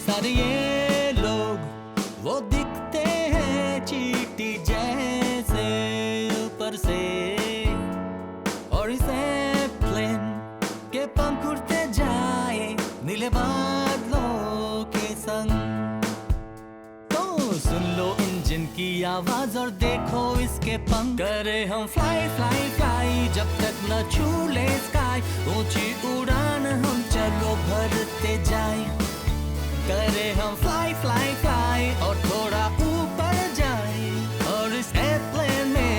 सारे ये लोग वो दिखते हैं चींटी जैसे ऊपर से, और इस एरोप्लेन के पंख उड़ते जाए नीले बादलों के संग। तो सुन लो इंजन की आवाज और देखो इसके पंख, करे हम फ्लाई फ्लाई फ्लाई जब तक न छू ले स्काई। ऊंची उड़ान हम चलो भरते जाए, करे हम फ्लाई फ्लाई फ्लाई और थोड़ा ऊपर जाए, और इस एयरप्लेन में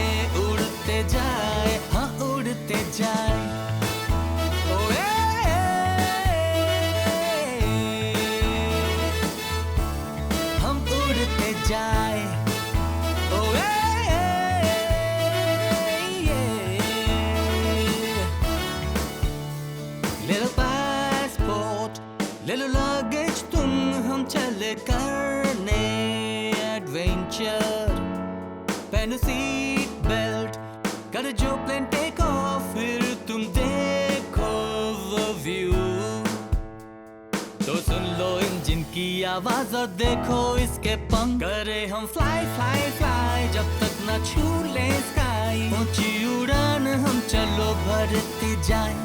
ले लो लगेज तुम, हम चले करने एडवेंचर। पहनो सीट बेल्ट, कर जो प्लेन टेक ऑफ, फिर तुम देखो वो व्यू। तो सुन लो इंजन की आवाज और देखो इसके पंख। करे हम फ्लाई फ्लाई फ्लाई जब तक न छू ले स्काई। ऊंची उड़ान हम चलो भरते जाए।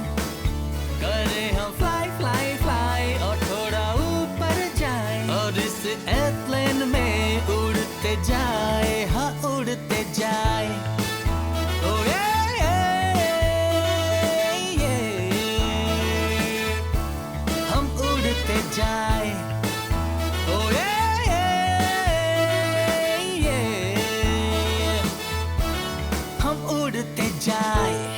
करे हम फ्लाई फ्लाई फ्लाई और थोड़ा ऊपर जाए। और इस एयरप्लेन में उड़ते जाए, हाँ उड़ते जाए। ओ हम उड़ते जाए। ओ हम उड़ते जाए।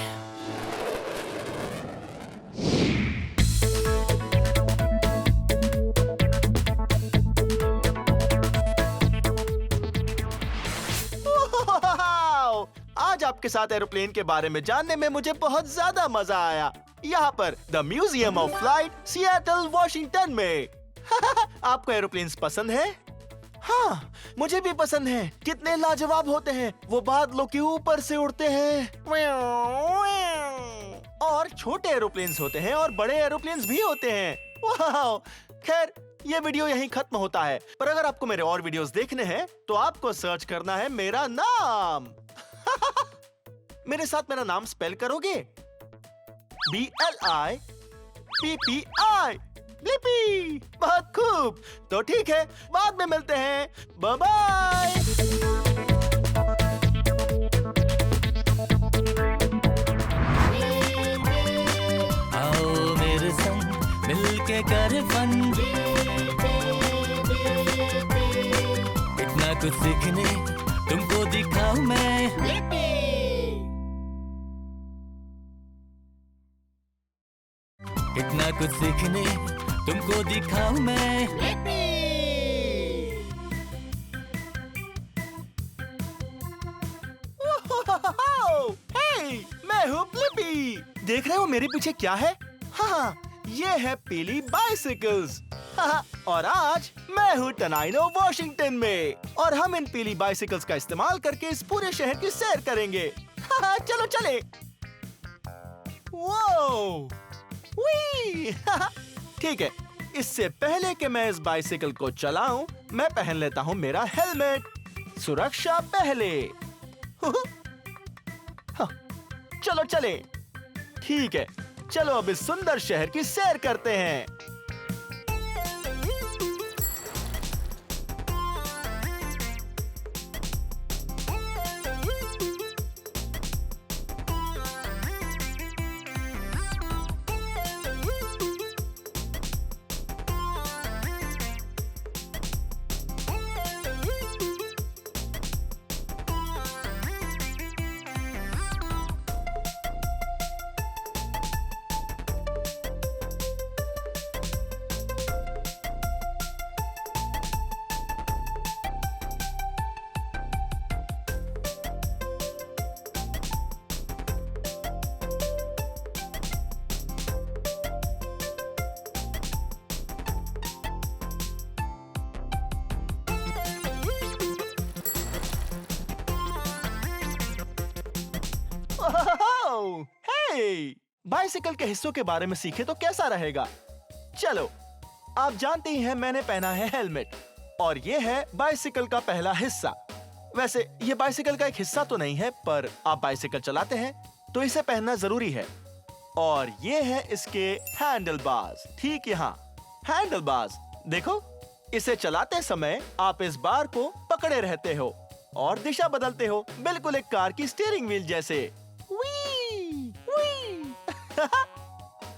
वाओ! आज आपके साथ एरोप्लेन के बारे में जानने में मुझे बहुत ज्यादा मजा आया। यहाँ पर the museum of flight, Seattle, Washington में। आपको एरोप्लेन्स पसंद है? हाँ, मुझे भी पसंद है। कितने लाजवाब होते हैं। वो बादलों के ऊपर से उड़ते हैं। और छोटे एरोप्लेन्स होते हैं और बड़े एरोप्लेन्स भी होते हैं। वाह! खैर, ये वीडियो यहीं खत्म होता है, पर अगर आपको मेरे और वीडियोस देखने हैं तो आपको सर्च करना है मेरा नाम। मेरे साथ मेरा नाम स्पेल करोगे? BLIPPI, Blippi. बहुत खूब। तो ठीक है, बाद में मिलते हैं। Bye bye. आओ मेरे संग मिलके कर फन। इतना कुछ सीखने तुमको दिखाऊं मैं। इतना कुछ सीखने तुमको दिखाऊं मैं। हे, मैं हूँ ब्लिपी। देख रहे हो मेरे पीछे क्या है? हाँ, ये है पीली बाइसिकल्स। और आज मैं हूँ टनाइनो, वॉशिंगटन में। और हम इन पीली बाइसिकल्स का इस्तेमाल करके इस पूरे शहर की सैर करेंगे। चलो चले। वो ठीक है, इससे पहले कि मैं इस बाइसिकल को चलाऊं, मैं पहन लेता हूं मेरा हेलमेट। सुरक्षा पहले। हाँ, चलो चले। ठीक है, चलो अब इस सुंदर शहर की सैर करते हैं। हे! बाइसिकल के हिस्सों के बारे में सीखे तो कैसा रहेगा? चलो, आप जानते ही हैं मैंने पहना है हेलमेट और ये है बाइसिकल का पहला हिस्सा। वैसे ये बाइसिकल का एक हिस्सा तो नहीं है, पर आप बाइसिकल चलाते हैं तो इसे पहनना जरूरी है। और ये है इसके हैंडल बार्स, ठीक यहाँ। हैंडल बार्स देखो, इसे चलाते समय आप इस बार को पकड़े रहते हो और दिशा बदलते हो, बिल्कुल एक कार की स्टीयरिंग व्हील जैसे। Wee, wee.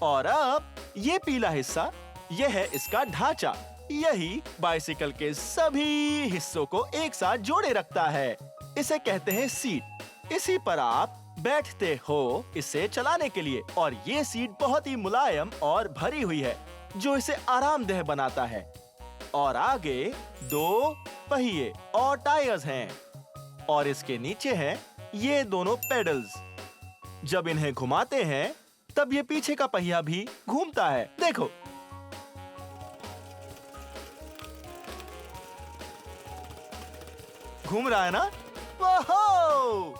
और अब ये पीला हिस्सा, ये है इसका ढांचा। यही बाइसिकल के सभी हिस्सों को एक साथ जोड़े रखता है। इसे कहते हैं सीट। इसी पर आप बैठते हो इसे चलाने के लिए। और ये सीट बहुत ही मुलायम और भरी हुई है, जो इसे आरामदेह बनाता है। और आगे दो पहिए और टायर्स हैं। और इसके नीचे हैं ये दोनों पेडल्स। जब इन्हें घुमाते हैं तब ये पीछे का पहिया भी घूमता है। देखो, घूम रहा है ना? वाहो!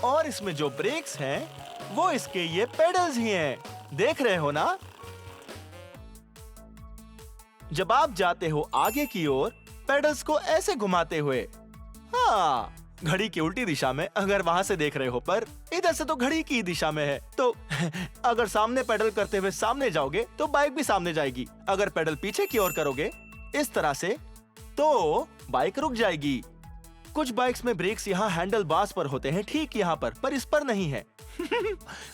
और इसमें जो ब्रेक्स हैं वो इसके ये पेडल्स ही हैं। देख रहे हो ना? जब आप जाते हो आगे की ओर पेडल्स को ऐसे घुमाते हुए, हाँ, घड़ी की उल्टी दिशा में अगर वहां से देख रहे हो, पर इधर से तो घड़ी की दिशा में है। तो अगर सामने पेडल करते हुए सामने जाओगे तो बाइक भी सामने जाएगी। अगर पेडल पीछे की ओर करोगे इस तरह से तो बाइक रुक जाएगी। कुछ बाइक्स में ब्रेक्स यहाँ हैंडल बार्स पर होते हैं, ठीक यहाँ पर इस पर नहीं है।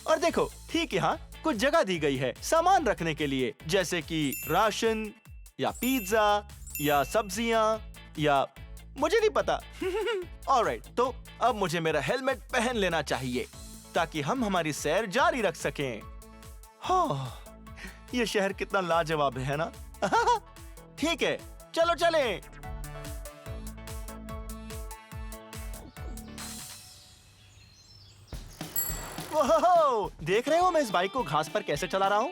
और देखो, ठीक यहाँ कुछ जगह दी गई है सामान रखने के लिए, जैसे कि राशन या पिज्जा या सब्जियां या मुझे नहीं पता। ऑलराइट, तो अब मुझे मेरा हेलमेट पहन लेना चाहिए ताकि हम हमारी सैर जारी रख सकें। हाँ, ये शहर कितना लाजवाब है ना? ठीक है, चलो चलें। ओहो, देख रहे हो मैं इस बाइक को घास पर कैसे चला रहा हूँ?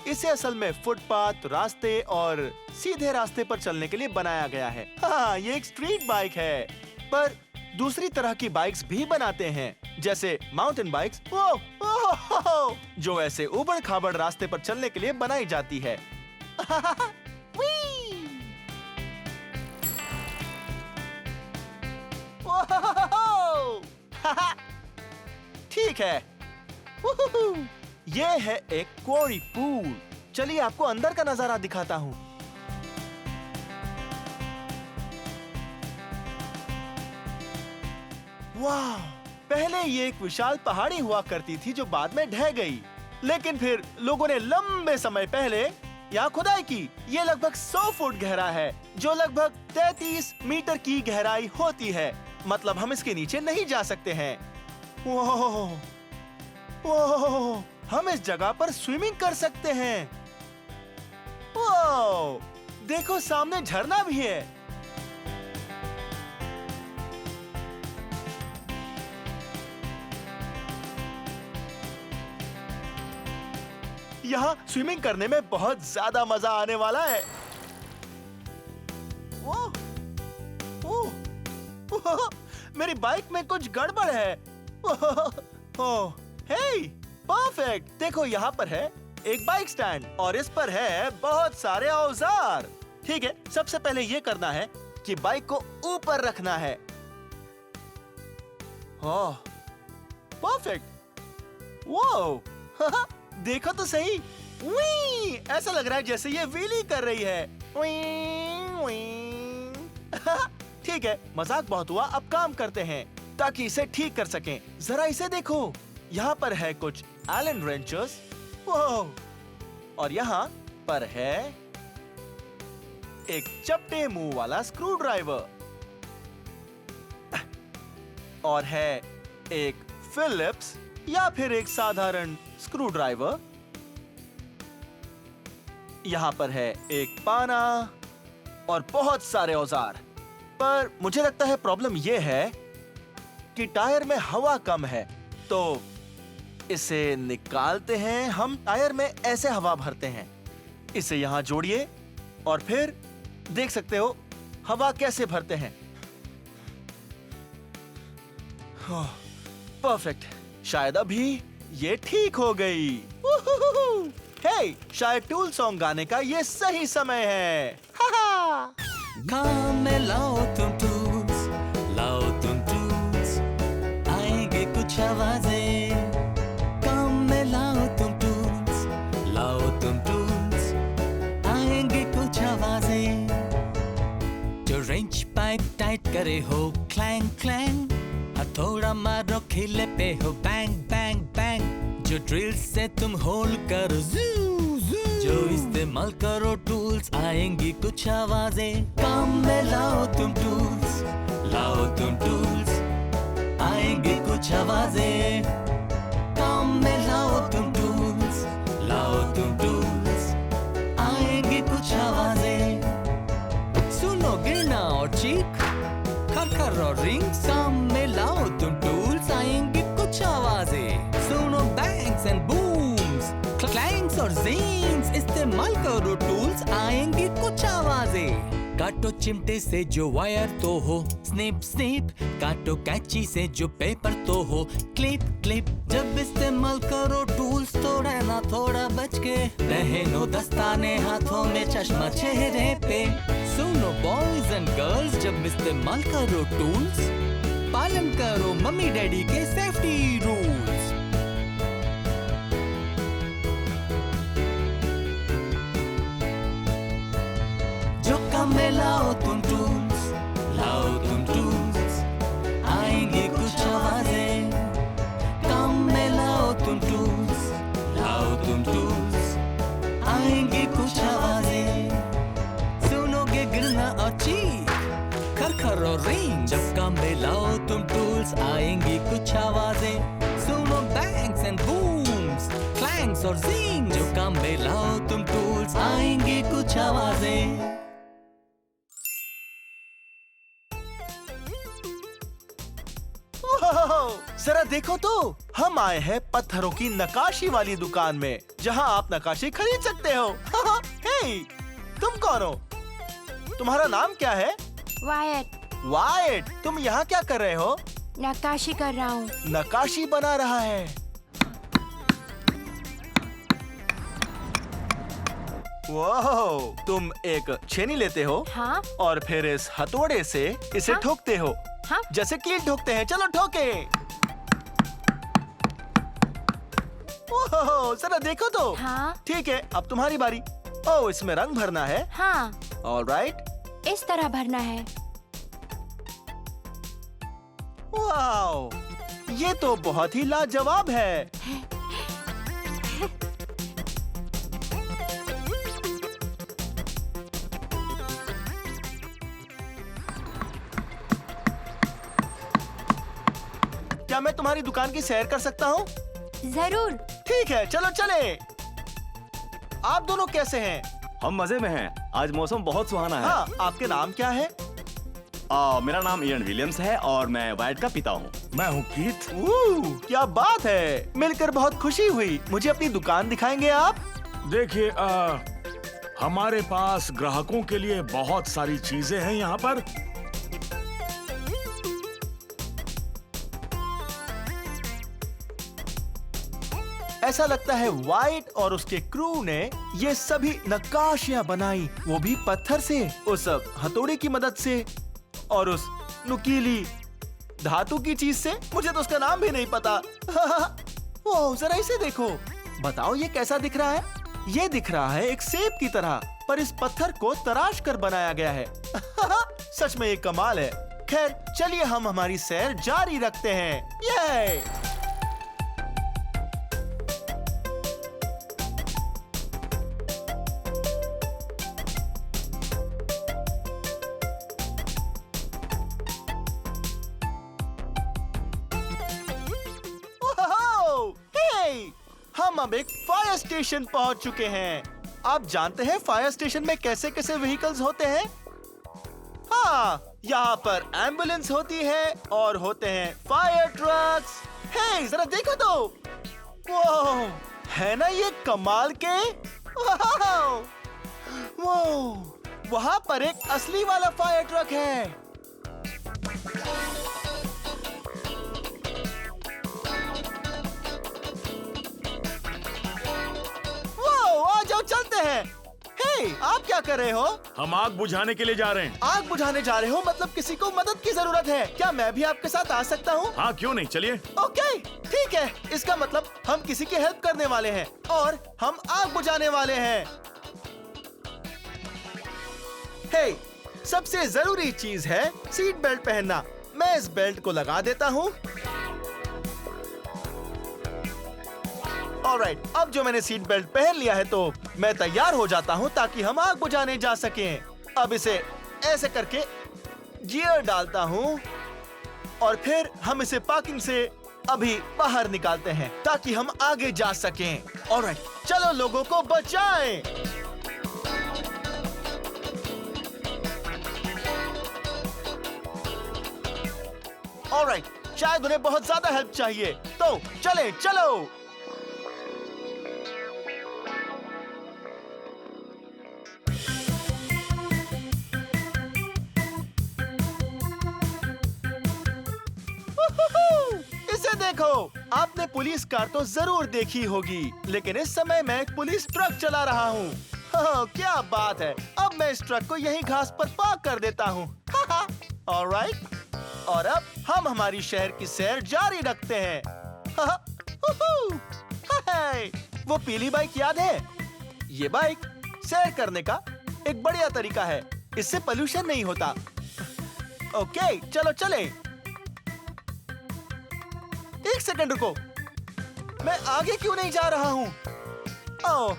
इसे असल में फुटपाथ, रास्ते और सीधे रास्ते पर चलने के लिए बनाया गया है। हाँ, ये एक स्ट्रीट बाइक है, पर दूसरी तरह की बाइक्स भी बनाते हैं, जैसे माउंटेन बाइक्स, जो ऐसे ऊबड़ खाबड़ रास्ते पर चलने के लिए बनाई जाती है। ठीक है। ये है एक क्वारी पूल। चलिए आपको अंदर का नजारा दिखाता हूँ। वाह! पहले ये एक विशाल पहाड़ी हुआ करती थी जो बाद में ढह गई, लेकिन फिर लोगों ने लंबे समय पहले यहाँ खुदाई की। ये लगभग 100 फुट गहरा है, जो लगभग 33 मीटर की गहराई होती है। मतलब हम इसके नीचे नहीं जा सकते हैं। ओह, ओह, हम इस जगह पर स्विमिंग कर सकते हैं। ओह, देखो सामने झरना भी है। यहाँ स्विमिंग करने में बहुत ज्यादा मजा आने वाला है। ओह, ओह, ओह, मेरी बाइक में कुछ गड़बड़ है। ओह, हे, परफेक्ट! देखो यहाँ पर है एक बाइक स्टैंड और इस पर है बहुत सारे औजार। ठीक है, सबसे पहले ये करना है कि बाइक को ऊपर रखना है। ओह, परफेक्ट! वो देखो तो सही, वी! ऐसा लग रहा है जैसे ये व्हीली कर रही है। ठीक है, मजाक बहुत हुआ, अब काम करते हैं ताकि इसे ठीक कर सकें। जरा इसे देखो, यहाँ पर है कुछ एलन रेंचर्स, और यहाँ पर है एक चपटे मुंह वाला स्क्रू ड्राइवर, और है एक फिलिप्स या फिर एक साधारण स्क्रू ड्राइवर। यहाँ पर है एक पाना और बहुत सारे औजार। पर मुझे लगता है प्रॉब्लम यह है कि टायर में हवा कम है, तो इसे निकालते हैं। हम टायर में ऐसे हवा भरते हैं। इसे यहाँ जोड़िए और फिर देख सकते हो हवा कैसे भरते हैं। परफेक्ट, शायद अभी ये ठीक हो गई। हे, शायद टूल सॉन्ग गाने का ये सही समय है। काम में लाओ तुम टूल्स, लाओ तुम टूल्स, आएंगे कुछ आवाजें। काम में लाओ तुम टूल्स, लाओ तुम टूल्स, आएंगे कुछ आवाजें। जो रेंच पाइप टाइट करे हो क्लैंग क्लैंग, हथौड़ा मारो खिले पे हो बैंग बैंग बैंग। जो ड्रिल से तुम होल करो जू जू, जो इस्तेमाल करो टूल्स, आएंगी कुछ आवाजें। काम में लाओ तुम टूल्स, लाओ तुम टूल्स, आएंगी कुछ आवाजें। काम में लाओ तुम टूल्स, लाओ तुम टूल्स, आएंगी कुछ आवाजें। सुनोगे ना और चीख, खर और रिंग। काम में लाओ तुम टूल्स, आएंगी कुछ आवाजें। सुनो बैंग्स एंड बूम्स, क्लैंग्स और ज़ींग्स, इस्तेमाल करो टूल्स, आएंगी कुछ आवाजें। काटो चिमटे से जो वायर तो हो स्निप स्निप, काटो कैंची से जो पेपर तो हो क्लिप क्लिप। जब इस्तेमाल करो टूल्स तो रहना थोड़ा बच के, पहनो दस्ताने हाथों में चश्मा चेहरे पे। सुनो बॉयज एंड गर्ल्स, जब इस्तेमाल करो टूल्स पालन करो मम्मी डैडी के सेफ्टी रूल्स। जो काम में लाओ तुम टूल्स, लाओ तुम टूल्स, आएंगे कुछ आवाजें। काम में लाओ तुम टूल्स, लाओ तुम टूल्स, आएंगे कुछ आवाजें। सुनोगे गिरना और चीख, खर और रिंग। जब काम में लाओ तुम टूल्स आएंगी कुछ आवाजें। सुनो बैंग्स एंड बूम्स, क्लैंग्स और ज़िंग। जो काम में लाओ तुम टूल्स आएंगी कुछ आवाजें। जरा देखो तो, हम आए हैं पत्थरों की नक्काशी वाली दुकान में, जहां आप नक्काशी खरीद सकते हो। हे, तुम कौन हो? तुम्हारा नाम क्या है? वायट, वाइट, तुम यहाँ क्या कर रहे हो? नक्काशी कर रहा हूँ। नक्काशी बना रहा है। वाह, तुम एक छेनी लेते हो हाँ और फिर इस हथौड़े से इसे हाँ? ठोकते हो, हाँ जैसे कील ठोकते हैं। चलो ठोके। ओह, जरा देखो तो। हाँ ठीक है, अब तुम्हारी बारी। ओह, इसमें रंग भरना है। हाँ, ऑलराइट। इस तरह भरना है। वाओ, ये तो बहुत ही लाजवाब है। क्या मैं तुम्हारी दुकान की सैर कर सकता हूँ? जरूर। ठीक है, चलो चले। आप दोनों कैसे हैं? हम मजे में हैं। आज मौसम बहुत सुहाना है। हाँ, आपके नाम क्या है? मेरा नाम इयन विलियम्स है और मैं वाइट का पिता हूँ। मैं हूँ कीथ। क्या बात है, मिलकर बहुत खुशी हुई। मुझे अपनी दुकान दिखाएंगे आप? देखिए, हमारे पास ग्राहकों के लिए बहुत सारी चीजें हैं यहाँ पर। ऐसा लगता है वाइट और उसके क्रू ने ये सभी नक्काशियां बनाई, वो भी पत्थर से, उस हथौड़े की मदद से और उस नुकीली धातु की चीज से। मुझे तो उसका नाम भी नहीं पता। ओह, जरा इसे देखो। बताओ ये कैसा दिख रहा है? ये दिख रहा है एक सेब की तरह, पर इस पत्थर को तराश कर बनाया गया है। सच में ये कमाल है। खैर, चलिए हम हमारी सैर जारी रखते हैं। ये हम अब एक फायर स्टेशन पहुंच चुके हैं। आप जानते हैं फायर स्टेशन में कैसे कैसे व्हीकल्स होते हैं? हाँ, यहाँ पर एम्बुलेंस होती है और होते हैं फायर ट्रक्स। हे, जरा देखो तो। वो है ना ये कमाल के? वो वहाँ पर एक असली वाला फायर ट्रक है। चलते हैं। हे, आप क्या कर रहे हो? हम आग बुझाने के लिए जा रहे हैं। आग बुझाने जा रहे हो? मतलब किसी को मदद की जरूरत है क्या? मैं भी आपके साथ आ सकता हूँ? हाँ, क्यों नहीं, चलिए। ओके, ठीक है। इसका मतलब हम किसी की हेल्प करने वाले हैं और हम आग बुझाने वाले हैं। हे, सबसे जरूरी चीज है सीट बेल्ट पहनना। मैं इस बेल्ट को लगा देता हूँ। ऑलराइट, अब जो मैंने सीट बेल्ट पहन लिया है तो मैं तैयार हो जाता हूँ ताकि हम आग बुझाने जा सकें। अब इसे ऐसे करके गियर डालता हूँ और फिर हम इसे पार्किंग से अभी बाहर निकालते हैं ताकि हम आगे जा सकें। ऑलराइट, चलो लोगों को बचाएं। ऑलराइट, शायद उन्हें बहुत ज्यादा हेल्प चाहिए, तो चले चलो। आपने पुलिस कार तो जरूर देखी होगी, लेकिन इस समय मैं एक पुलिस ट्रक चला रहा हूँ। क्या बात है, अब मैं इस ट्रक को यहीं घास पर पार्क कर देता हूँ। ऑलराइट, और अब हम हमारी शहर की सैर जारी रखते हैं। वो पीली बाइक याद है? ये बाइक सैर करने का एक बढ़िया तरीका है, इससे पोल्यूशन नहीं होता। ओके, चलो चले। एक सेकंड रुको, मैं आगे क्यों नहीं जा रहा हूँ? ओह,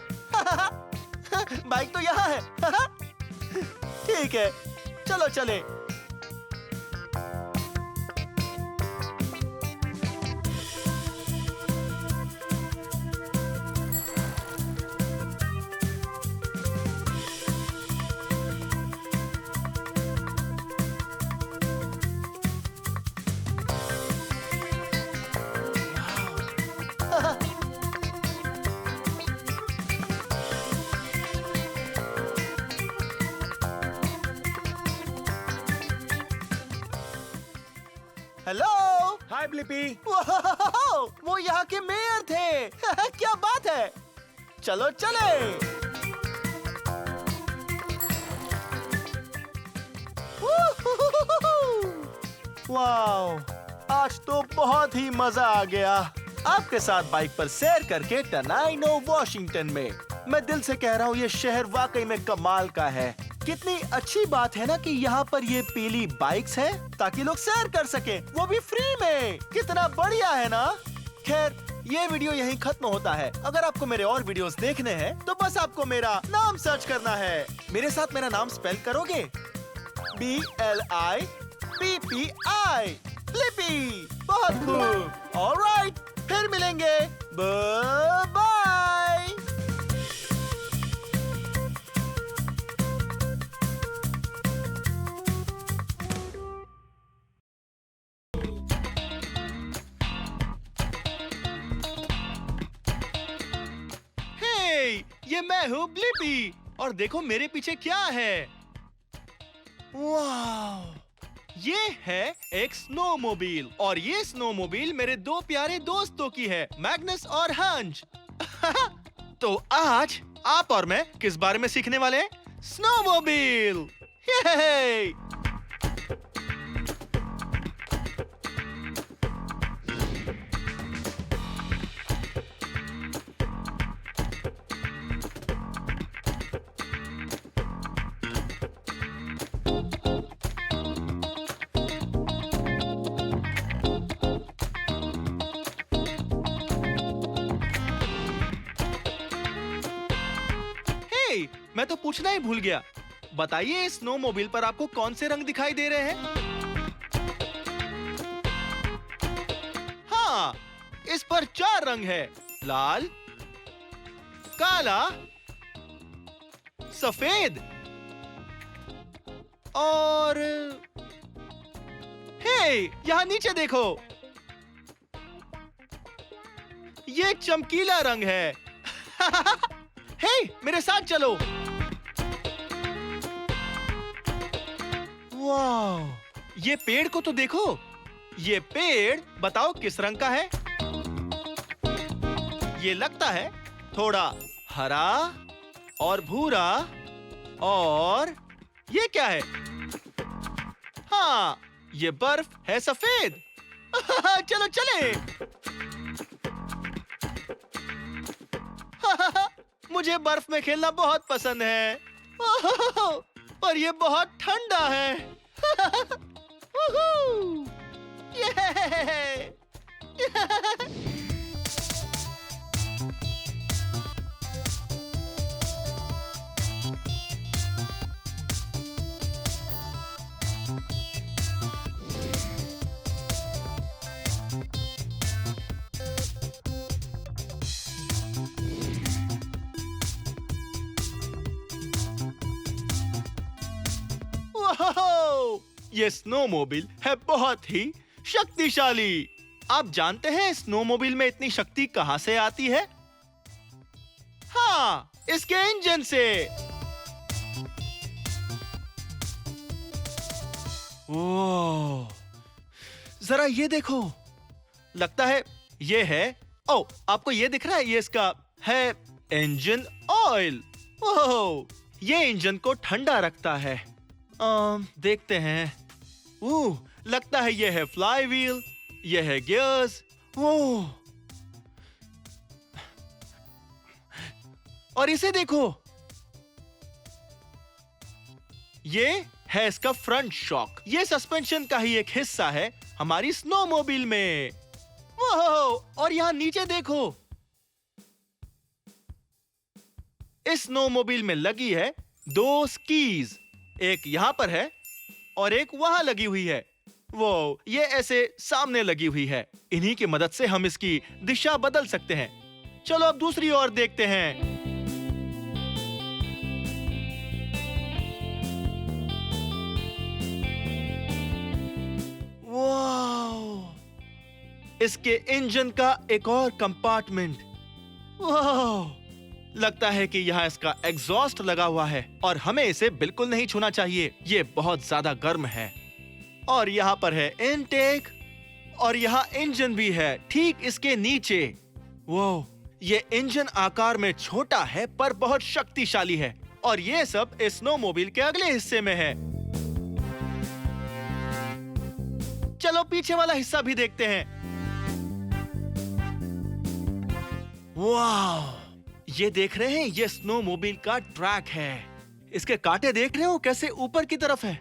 बाइक तो यहाँ है। ठीक है, चलो चले। हेलो, हाय ब्लिपी। वो यहाँ के मेयर थे। क्या बात है, चलो चले। वाओ, आज तो बहुत ही मजा आ गया आपके साथ बाइक पर सैर करके टनाइनो वॉशिंगटन में। मैं दिल से कह रहा हूँ, ये शहर वाकई में कमाल का है। कितनी अच्छी बात है ना कि यहाँ पर ये पीली बाइक्स हैं ताकि लोग सैर कर सकें, वो भी फ्री में। कितना बढ़िया है ना। खैर, ये वीडियो यहीं खत्म होता है। अगर आपको मेरे और वीडियोस देखने हैं तो बस आपको मेरा नाम सर्च करना है। मेरे साथ मेरा नाम स्पेल करोगे? BLIPPI, Blippi. बहुत खूब। ऑलराइट, फिर मिलेंगे। Bye bye. ये मैं हूँ ब्लिपी, और देखो मेरे पीछे क्या है। वाह, ये है एक स्नोमोबाइल, और ये स्नोमोबाइल मेरे दो प्यारे दोस्तों की है, मैग्नस और हंज। तो आज आप और मैं किस बारे में सीखने वाले हैं? स्नोमोबाइल। ये मैं तो पूछना ही भूल गया, बताइए इस स्नोमोबाइल पर आपको कौन से रंग दिखाई दे रहे हैं? हाँ, इस पर 4 रंग है, लाल, काला, सफेद और यहाँ नीचे देखो, ये चमकीला रंग है। मेरे साथ चलो। वाह, ये पेड़ को तो देखो। ये पेड़ बताओ किस रंग का है? ये लगता है थोड़ा हरा और भूरा, और ये क्या है? हाँ, ये बर्फ है, सफेद। चलो चले। मुझे बर्फ में खेलना बहुत पसंद है, पर ये बहुत ठंडा है। ये स्नोमोबाइल है बहुत ही शक्तिशाली। आप जानते हैं स्नोमोबाइल में इतनी शक्ति कहां से आती है? हाँ, इसके इंजन से। ओह, जरा ये देखो, लगता है ये है, ओ आपको ये दिख रहा है, ये इसका है इंजन ऑयल। ओह, ये इंजन को ठंडा रखता है। देखते हैं। लगता है ये है फ्लाई व्हील, ये है गियर्स। ओह, और इसे देखो, ये है इसका फ्रंट शॉक। ये सस्पेंशन का ही एक हिस्सा है हमारी स्नोमोबाइल में। वाह! और यहां नीचे देखो, इस स्नोमोबाइल में लगी है 2 स्कीज, एक यहां पर है और एक वहां लगी हुई है। वो ये ऐसे सामने लगी हुई है। इन्हीं की मदद से हम इसकी दिशा बदल सकते हैं। चलो अब दूसरी ओर देखते हैं। इसके इंजन का एक और कंपार्टमेंट। लगता है कि यहाँ इसका एग्जॉस्ट लगा हुआ है और हमें इसे बिल्कुल नहीं छूना चाहिए, ये बहुत ज्यादा गर्म है। और यहाँ पर है इनटेक और यहाँ इंजन भी है ठीक इसके नीचे। ये इंजन आकार में छोटा है पर बहुत शक्तिशाली है और ये सब इस स्नोमोबाइल के अगले हिस्से में है। चलो पीछे वाला हिस्सा भी देखते हैं। वाह! ये देख रहे हैं, ये स्नोमोबाइल का ट्रैक है। इसके कांटे देख रहे हो कैसे ऊपर की तरफ है।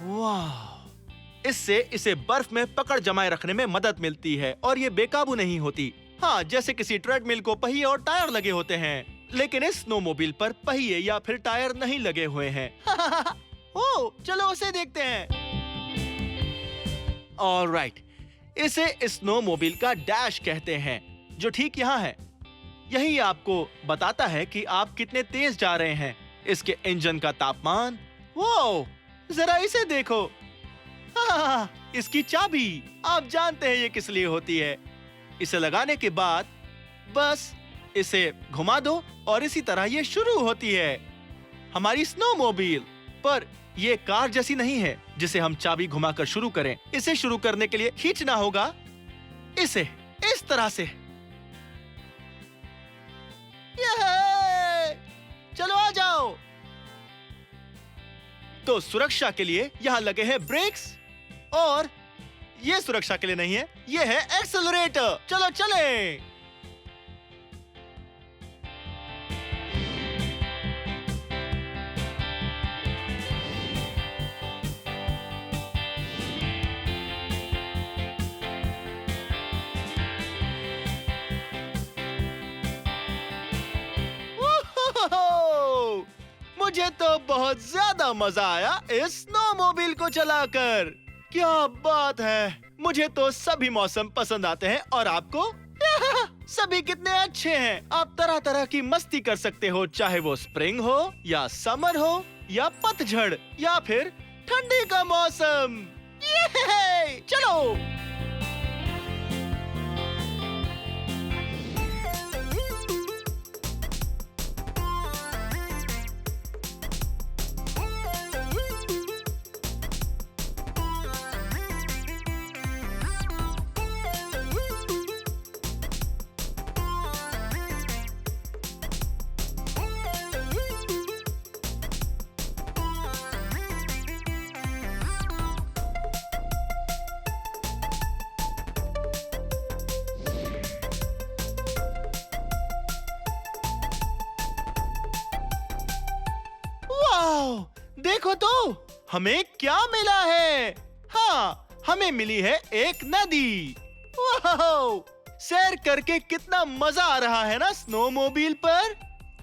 वाह! इससे इसे बर्फ में पकड़ जमाए रखने में मदद मिलती है और ये बेकाबू नहीं होती। हाँ, जैसे किसी ट्रेडमिल को पहिए और टायर लगे होते हैं, लेकिन इस स्नोमोबाइल पर पहिए या फिर टायर नहीं लगे हुए हैं। ओ, चलो उसे देखते हैं। ऑलराइट, इसे स्नोमोबाइल का डैश कहते हैं, जो ठीक यहाँ है। यही आपको बताता है कि आप कितने तेज जा रहे हैं। इसके इंजन का तापमान, वो जरा इसे देखो। इसकी चाबी, आप जानते हैं ये किस लिए होती है। इसे लगाने के बाद बस इसे घुमा दो और इसी तरह ये शुरू होती है हमारी स्नोमोबाइल। पर ये कार जैसी नहीं है जिसे हम चाबी घुमाकर शुरू करें। इसे शुरू करने के लिए खींचना होगा इसे इस तरह से। चलो आ जाओ। तो सुरक्षा के लिए यहां लगे हैं ब्रेक्स और ये सुरक्षा के लिए नहीं है, ये है एक्सेलरेटर। चलो चलें। मुझे तो बहुत ज्यादा मजा आया इस स्नोमोबाइल को चलाकर। क्या बात है, मुझे तो सभी मौसम पसंद आते हैं। और आपको? सभी कितने अच्छे हैं। आप तरह तरह की मस्ती कर सकते हो, चाहे वो स्प्रिंग हो या समर हो या पतझड़ या फिर ठंडी का मौसम। चलो देखो तो हमें क्या मिला है। हाँ, हमें मिली है एक नदी। सैर करके कितना मजा आ रहा है ना स्नोमोबाइल पर।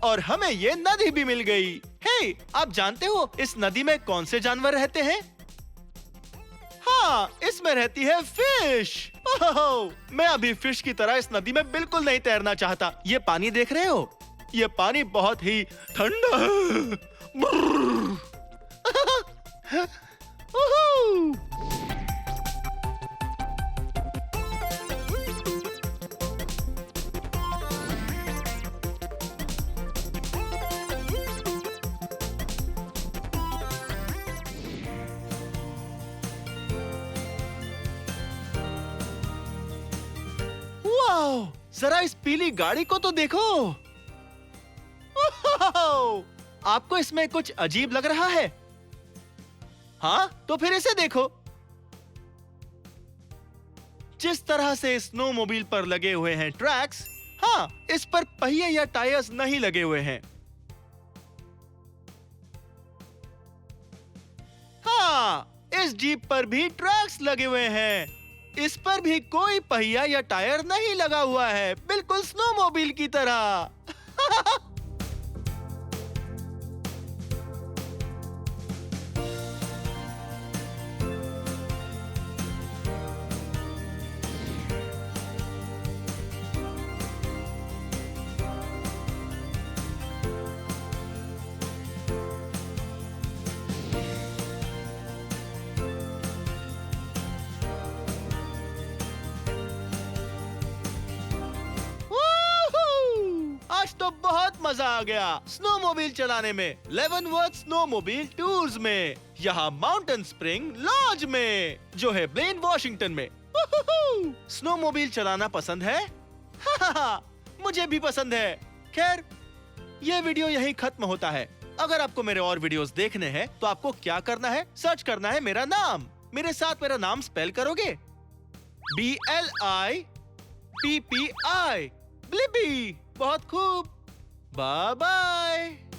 और हमें ये नदी भी मिल गई। हे, आप जानते हो इस नदी में कौन से जानवर रहते हैं? हाँ, इसमें रहती है फिश। मैं अभी फिश की तरह इस नदी में बिल्कुल नहीं तैरना चाहता। ये पानी देख रहे हो? ये पानी बहुत ही ठंडा है। जरा इस पीली गाड़ी को तो देखो। ओहो! आपको इसमें कुछ अजीब लग रहा है? हाँ, तो फिर इसे देखो। जिस तरह से स्नोमोबाइल पर लगे हुए हैं ट्रैक्स, हाँ, इस पर पहिए या टायर्स नहीं लगे हुए हैं। हाँ, इस जीप पर भी ट्रैक्स लगे हुए हैं। इस पर भी कोई पहिया या टायर नहीं लगा हुआ है, बिल्कुल स्नोमोबाइल की तरह। आज तो बहुत मजा आ गया स्नोमोबाइल चलाने में, लेवनवर्थ स्नोमोबाइल टूर्स में, यहाँ माउंटेन स्प्रिंग लॉज में, जो है ब्लेन वॉशिंगटन में। स्नोमोबाइल चलाना पसंद है? मुझे भी पसंद है। खैर, ये वीडियो यहीं खत्म होता है। अगर आपको मेरे और वीडियोस देखने हैं तो आपको क्या करना है? सर्च करना है मेरा नाम। मेरे साथ मेरा नाम स्पेल करोगे, BLIPPI, ब्लिपी। बहुत खूब। Bye bye.